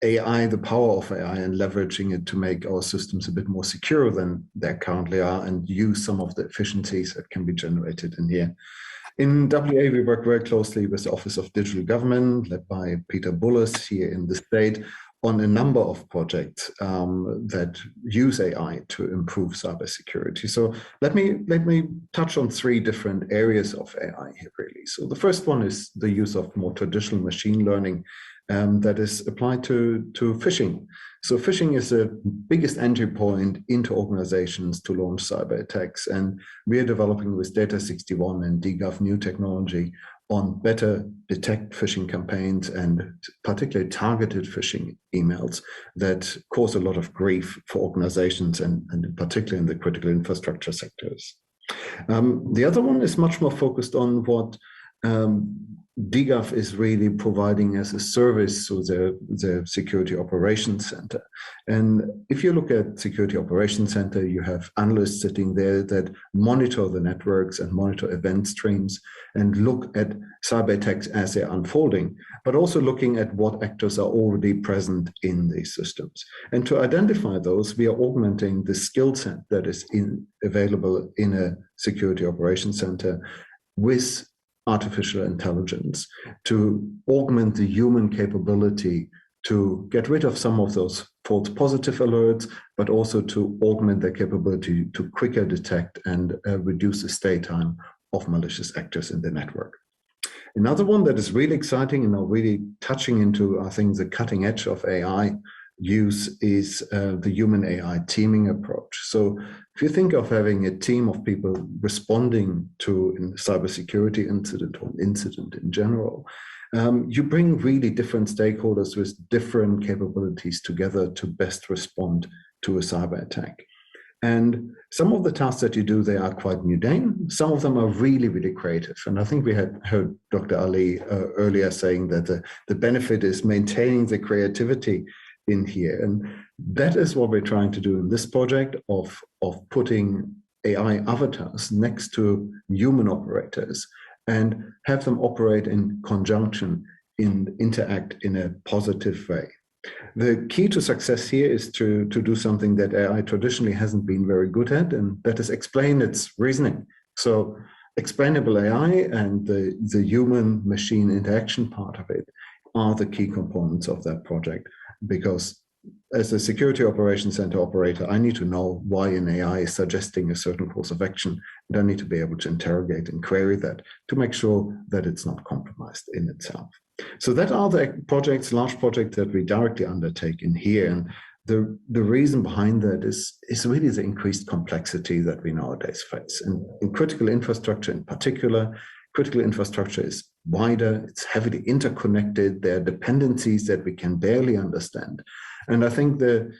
AI, the power of AI, and leveraging it to make our systems a bit more secure than they currently are, and use some of the efficiencies that can be generated in here. In WA, we work very closely with the Office of Digital Government, led by Peter Bullis here in the state, on a number of projects that use AI to improve cybersecurity. So let me touch on three different areas of AI here, really. So the first one is the use of more traditional machine learning that is applied to phishing. So phishing is the biggest entry point into organizations to launch cyber attacks, and we are developing with Data61 and DGov new technology on better detect phishing campaigns, and particularly targeted phishing emails that cause a lot of grief for organizations, and particularly in the critical infrastructure sectors. The other one is much more focused on what DGov is really providing as a service, so the Security Operations Center. And if you look at Security Operations Center, you have analysts sitting there that monitor the networks and monitor event streams and look at cyber attacks as they're unfolding, but also looking at what actors are already present in these systems. And to identify those, we are augmenting the skill set that is available in a Security Operations Center with artificial intelligence to augment the human capability to get rid of some of those false positive alerts, but also to augment their capability to quicker detect and reduce the stay time of malicious actors in the network. Another one that is really exciting and really touching into, I think, the cutting edge of AI use is the human AI teaming approach. So if you think of having a team of people responding to a cybersecurity incident or an incident in general, you bring really different stakeholders with different capabilities together to best respond to a cyber attack. And some of the tasks that you do, they are quite mundane. Some of them are really, really creative. And I think we had heard Dr. Ali earlier saying that the benefit is maintaining the creativity in here. And that is what we're trying to do in this project of putting AI avatars next to human operators and have them operate in conjunction and interact in a positive way. The key to success here is to do something that AI traditionally hasn't been very good at, and that is explain its reasoning. So explainable AI and the human-machine interaction part of it are the key components of that project, because as a security operations center operator, I need to know why an AI is suggesting a certain course of action, and I need to be able to interrogate and query that to make sure that it's not compromised in itself. So that are the projects, large projects that we directly undertake in here. And the reason behind that is really the increased complexity that we nowadays face. And in critical infrastructure in particular, critical infrastructure is wider, it's heavily interconnected, there are dependencies that we can barely understand. And I think the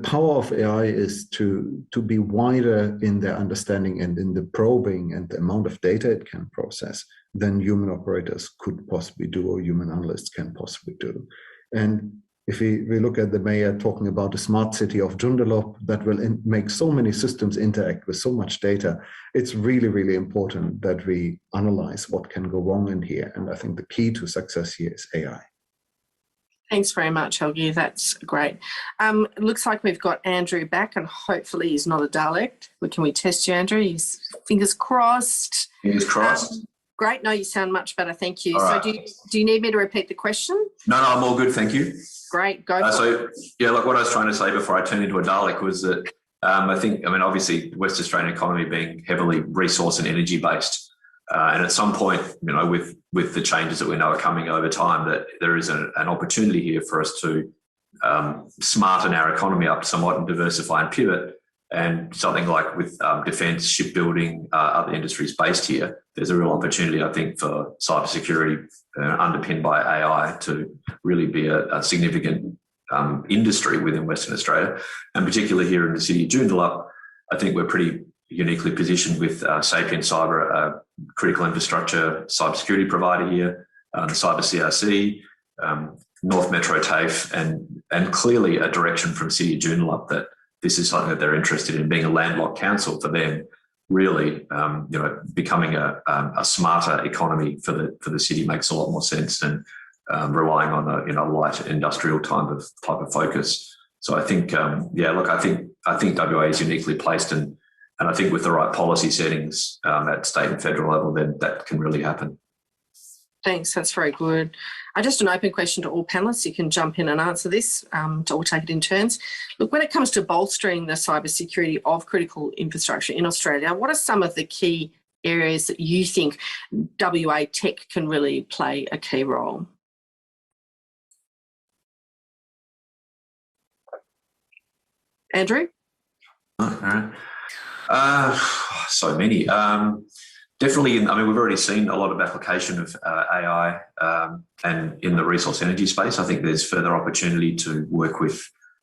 power of AI is to be wider in their understanding and in the probing and the amount of data it can process than human operators could possibly do, or human analysts can possibly do. And if we look at the mayor talking about the smart city of Joondalup that will make so many systems interact with so much data, it's really, really important that we analyze what can go wrong in here. And I think the key to success here is AI. Thanks very much, Helgi. That's great. It looks like we've got Andrew back, and hopefully he's not a Dalek. Can we test you, Andrew? He's fingers crossed. Fingers crossed. Great. No, you sound much better. Thank you. All so right. do you need me to repeat the question? No, I'm all good. Thank you. Great. Go for it. So, yeah, look, what I was trying to say before I turned into a Dalek was that obviously, the West Australian economy being heavily resource and energy based. And at some point, with the changes that we know are coming over time, that there is an opportunity here for us to smarten our economy up somewhat and diversify and pivot. And something like with defence, shipbuilding, other industries based here, there's a real opportunity, I think, for cybersecurity underpinned by AI to really be a significant industry within Western Australia. And particularly here in the city of Joondalup, I think we're pretty uniquely positioned with Sapient Cyber, a critical infrastructure cybersecurity provider here, the Cyber CRC, North Metro TAFE, and clearly a direction from City of Joondalup that this is something that they're interested in, being a landlocked council for them, really, becoming a smarter economy for the city makes a lot more sense than relying on a light industrial type of focus. So I think, I think WA is uniquely placed, and I think with the right policy settings at state and federal level, then that can really happen. Thanks. That's very good. Just an open question to all panellists. You can jump in and answer this, to all take it in turns. Look, when it comes to bolstering the cybersecurity of critical infrastructure in Australia, what are some of the key areas that you think WA tech can really play a key role? Andrew? All right. So many. Definitely, we've already seen a lot of application of AI and in the resource energy space. I think there's further opportunity to work with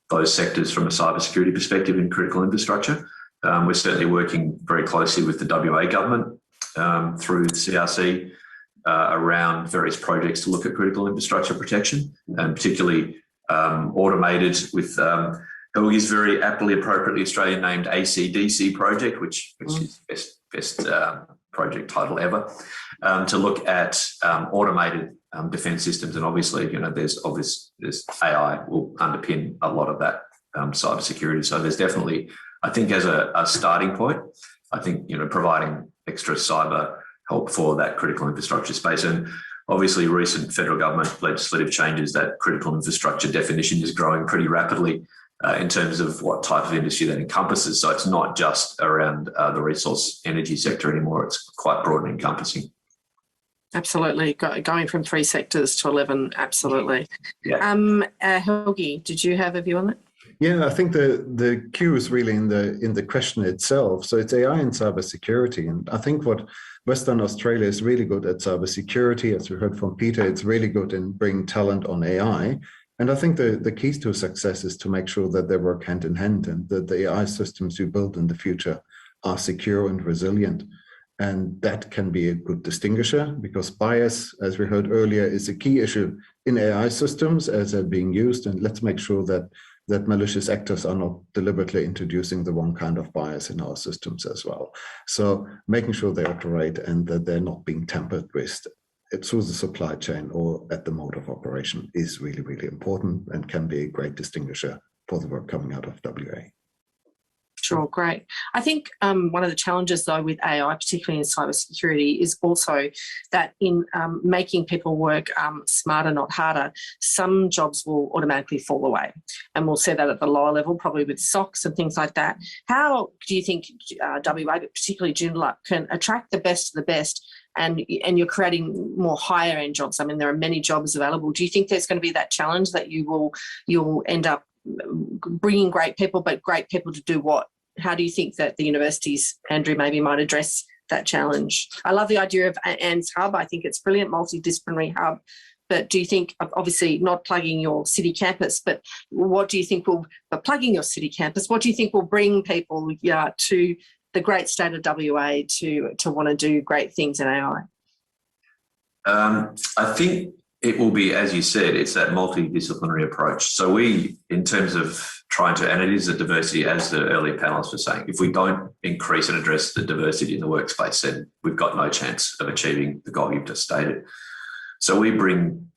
those sectors from a cybersecurity perspective in critical infrastructure. We're certainly working very closely with the WA government through the CRC around various projects to look at critical infrastructure protection, and particularly automated with Helgi's very appropriately Australian named ACDC project, which is best project title ever, to look at automated defence systems. And obviously, there's AI will underpin a lot of that cybersecurity. So there's definitely, I think, as a starting point, I think, providing extra cyber help for that critical infrastructure space. And obviously, recent federal government legislative changes, that critical infrastructure definition is growing pretty rapidly in terms of what type of industry that encompasses. So it's not just around the resource energy sector anymore. It's quite broad and encompassing. Absolutely. Going from 3 sectors to 11, absolutely. Yeah. Helgi, did you have a view on that? Yeah, I think the cue is really in the question itself. So it's AI and cybersecurity. And I think what Western Australia is really good at cybersecurity, as we heard from Peter, it's really good in bringing talent on AI. And I think the keys to success is to make sure that they work hand in hand and that the AI systems you build in the future are secure and resilient. And that can be a good distinguisher, because bias, as we heard earlier, is a key issue in AI systems as they're being used. And let's make sure that malicious actors are not deliberately introducing the wrong kind of bias in our systems as well. So making sure they operate and that they're not being tampered with through the supply chain or at the mode of operation is really, really important and can be a great distinguisher for the work coming out of WA. Sure, great. I think one of the challenges, though, with AI, particularly in cybersecurity, is also that in making people work smarter, not harder, some jobs will automatically fall away. And we'll see that at the lower level, probably with SOCs and things like that. How do you think WA, but particularly Joondalup, can attract the best of the best, and you're creating more higher end jobs? I mean, there are many jobs available. Do you think there's going to be that challenge that you'll end up bringing great people, but great people to do what? How do you think that the universities, Andrew, maybe might address that challenge? I love the idea of Anne's Hub. I think it's brilliant, multidisciplinary hub. But do you think, obviously not plugging your city campus, but what do you think plugging your city campus, what do you think will bring people to the great state of WA to want to do great things in AI? I think it will be, as you said, it's that multidisciplinary approach. So we, in terms of trying to, and it is a diversity, as the earlier panelists were saying, if we don't increase and address the diversity in the workspace, then we've got no chance of achieving the goal you've just stated. So we bring,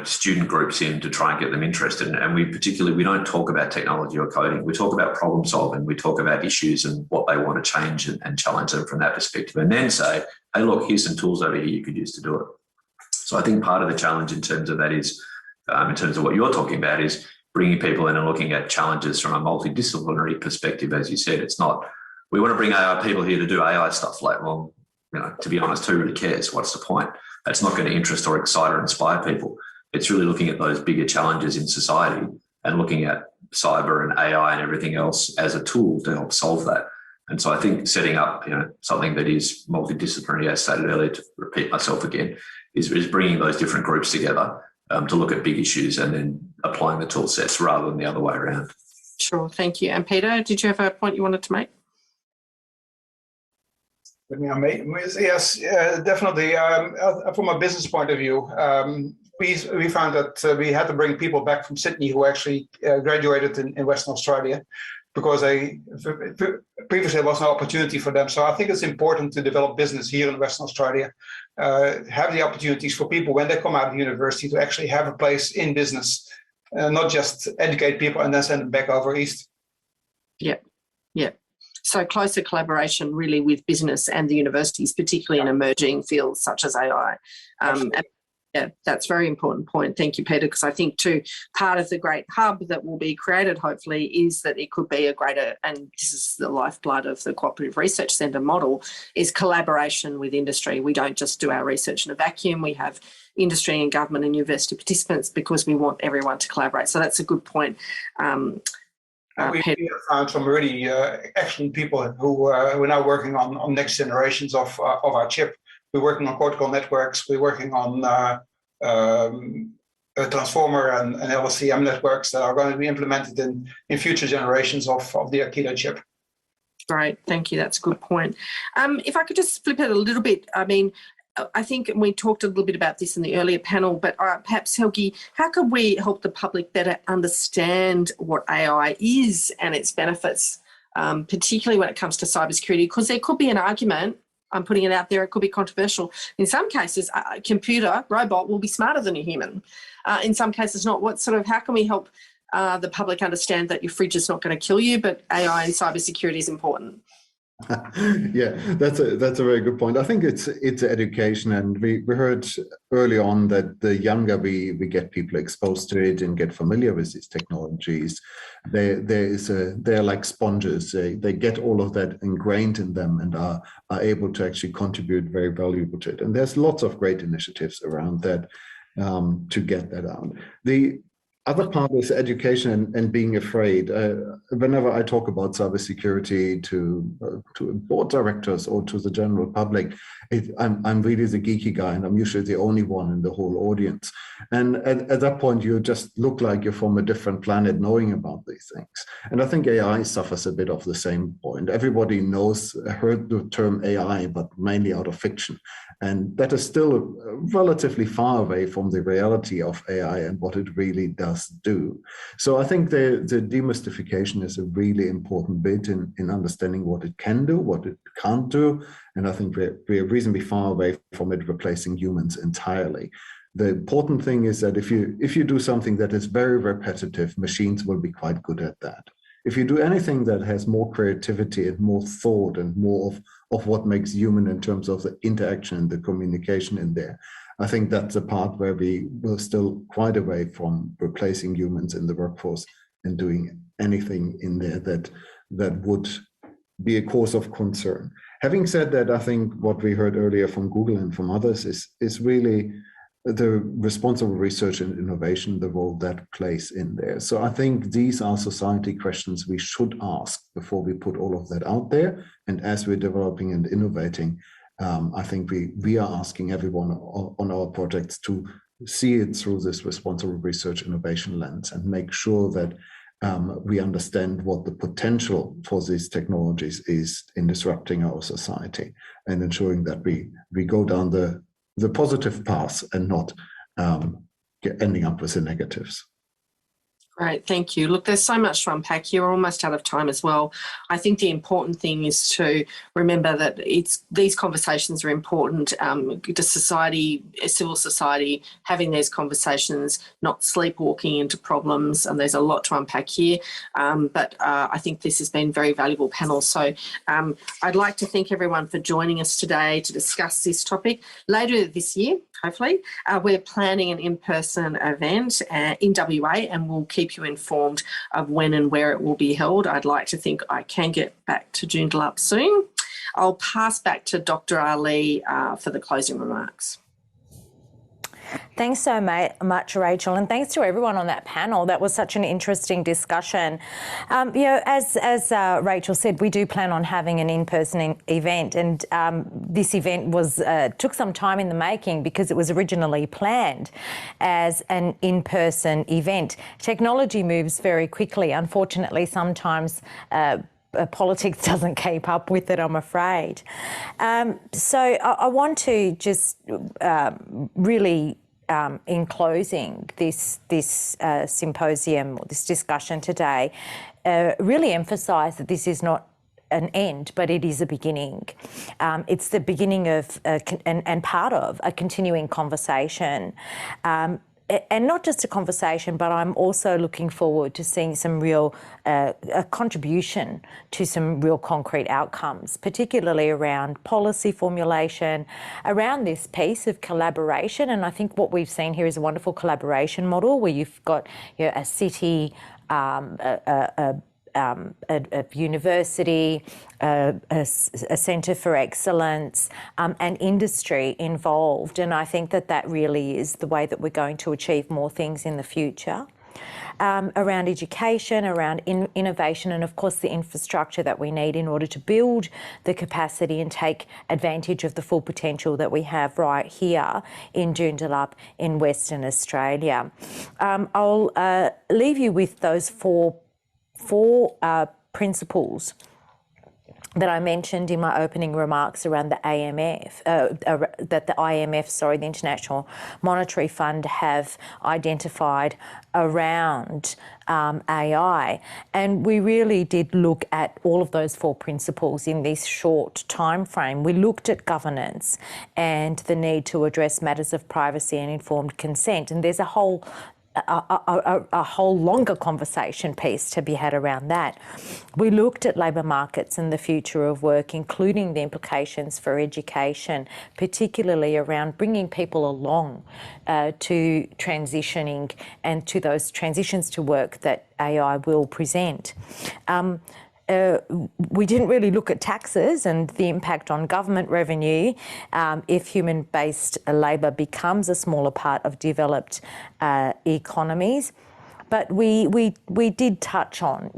student groups in to try and get them interested. And we don't talk about technology or coding. We talk about problem solving. We talk about issues and what they want to change and challenge them from that perspective. And then say, hey, look, here's some tools over here you could use to do it. So I think part of the challenge in terms of that is, in terms of what you're talking about, is bringing people in and looking at challenges from a multidisciplinary perspective. As you said, it's not, we want to bring AI people here to do AI stuff. Like, well, to be honest, who really cares? What's the point? That's not going to interest or excite or inspire people. It's really looking at those bigger challenges in society and looking at cyber and AI and everything else as a tool to help solve that. And so I think setting up, something that is multidisciplinary, as stated earlier, to repeat myself again, is bringing those different groups together to look at big issues and then applying the tool sets rather than the other way around. Sure, thank you. And Peter, did you have a point you wanted to make? Yes, definitely. From a business point of view, we found that we had to bring people back from Sydney who actually graduated in Western Australia, because previously there was no opportunity for them. So I think it's important to develop business here in Western Australia, have the opportunities for people when they come out of university to actually have a place in business, not just educate people and then send them back over east. Yeah. So closer collaboration really with business and the universities, particularly in emerging fields such as AI. Yeah, that's a very important point. Thank you, Peter, because I think too, part of the great hub that will be created, hopefully, is that it could be a greater, and this is the lifeblood of the Cooperative Research Centre model, is collaboration with industry. We don't just do our research in a vacuum. We have industry and government and university participants because we want everyone to collaborate. So that's a good point. We have found some really excellent people who are now working on next generations of our chip. We're working on cortical networks. We're working on transformer and LSTM networks that are going to be implemented in future generations of the Keto chip. Great, thank you. That's a good point. If I could just flip it a little bit, I think we talked a little bit about this in the earlier panel, but perhaps, Helgi, how could we help the public better understand what AI is and its benefits, particularly when it comes to cybersecurity? Because there could be an argument, I'm putting it out there, it could be controversial. In some cases, a computer, robot, will be smarter than a human. In some cases not. How can we help the public understand that your fridge is not going to kill you, but AI and cybersecurity is important? Yeah, that's a very good point. I think it's education, and we heard early on that the younger we get people exposed to it and get familiar with these technologies, they're like sponges. They get all of that ingrained in them and are able to actually contribute very valuable to it. And there's lots of great initiatives around that to get that out. The other part is education and being afraid. Whenever I talk about cybersecurity to board directors or to the general public, I'm really the geeky guy, and I'm usually the only one in the whole audience. And at that point, you just look like you're from a different planet knowing about these things. And I think AI suffers a bit of the same point. Everybody heard the term AI, but mainly out of fiction. And that is still relatively far away from the reality of AI and what it really does do. So I think the demystification is a really important bit in understanding what it can do, what it can't do. And I think we're reasonably far away from it replacing humans entirely. The important thing is that if you do something that is very repetitive, machines will be quite good at that. if you do anything that has more creativity and more thought and more of what makes human in terms of the interaction and the communication in there, I think that's a part where we will still quite away from replacing humans in the workforce and doing anything in there that would be a cause of concern. Having said that, I think what we heard earlier from Google and from others is really the responsible research and innovation, the role that plays in there. So I think these are society questions we should ask before we put all of that out there. And as we're developing and innovating, I think we are asking everyone on our projects to see it through this responsible research innovation lens and make sure that we understand what the potential for these technologies is in disrupting our society and ensuring that we go down the positive path and not ending up with the negatives. Great, thank you. Look, there's so much to unpack here. We're almost out of time as well. I think the important thing is to remember that these conversations are important to society, civil society, having these conversations, not sleepwalking into problems, and there's a lot to unpack here. But I think this has been a very valuable panel. So I'd like to thank everyone for joining us today to discuss this topic. Later this year, hopefully, we're planning an in-person event in WA, and we'll keep you informed of when and where it will be held. I'd like to think I can get back to Joondalup soon. I'll pass back to Dr. Ali for the closing remarks. Thanks so much, Rachel, and thanks to everyone on that panel. That was such an interesting discussion. As Rachel said, we do plan on having an in-person event, and this event took some time in the making because it was originally planned as an in-person event. Technology moves very quickly. Unfortunately, sometimes politics doesn't keep up with it, I'm afraid. So I want to just really, in closing this symposium or this discussion today, really emphasise that this is not an end, but it is a beginning. It's the beginning of and part of a continuing conversation. And not just a conversation, but I'm also looking forward to seeing some real a contribution to some real concrete outcomes, particularly around policy formulation, around this piece of collaboration. And I think what we've seen here is a wonderful collaboration model where you've got a city, a university, a centre for excellence, and industry involved. And I think that really is the way that we're going to achieve more things in the future. Around education, around innovation, and of course the infrastructure that we need in order to build the capacity and take advantage of the full potential that we have right here in Joondalup in Western Australia. I'll leave you with those four principles that I mentioned in my opening remarks around the IMF, that the IMF, the International Monetary Fund, have identified around AI. And we really did look at all of those four principles in this short time frame. We looked at governance and the need to address matters of privacy and informed consent. And there's a whole longer conversation piece to be had around that. We looked at labour markets and the future of work, including the implications for education, particularly around bringing people along to transitioning and to those transitions to work that AI will present. We didn't really look at taxes and the impact on government revenue if human-based labour becomes a smaller part of developed economies. But we did touch on,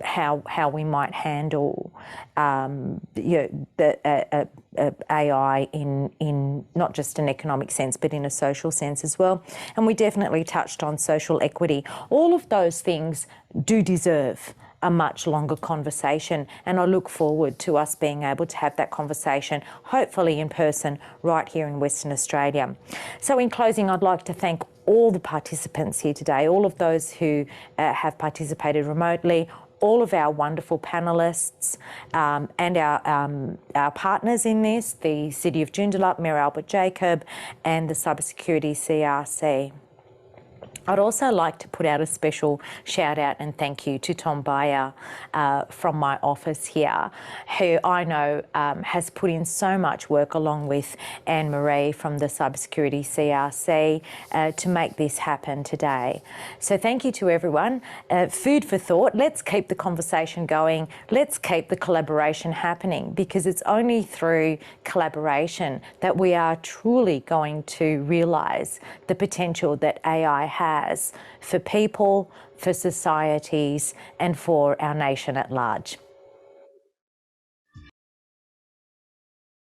how we might handle, the AI in not just an economic sense, but in a social sense as well. And we definitely touched on social equity. All of those things do deserve a much longer conversation, and I look forward to us being able to have that conversation, hopefully in person, right here in Western Australia. So in closing, I'd like to thank all the participants here today, all of those who have participated remotely, all of our wonderful panellists and our partners in this, the City of Joondalup, Mayor Albert Jacob, and the Cybersecurity CRC. I'd also like to put out a special shout out and thank you to Tom Bayer from my office here, who I know has put in so much work along with Anne-Marie from the Cybersecurity CRC to make this happen today. So thank you to everyone. Food for thought. Let's keep the conversation going. Let's keep the collaboration happening, because it's only through collaboration that we are truly going to realise the potential that AI has for people, for societies, and for our nation at large.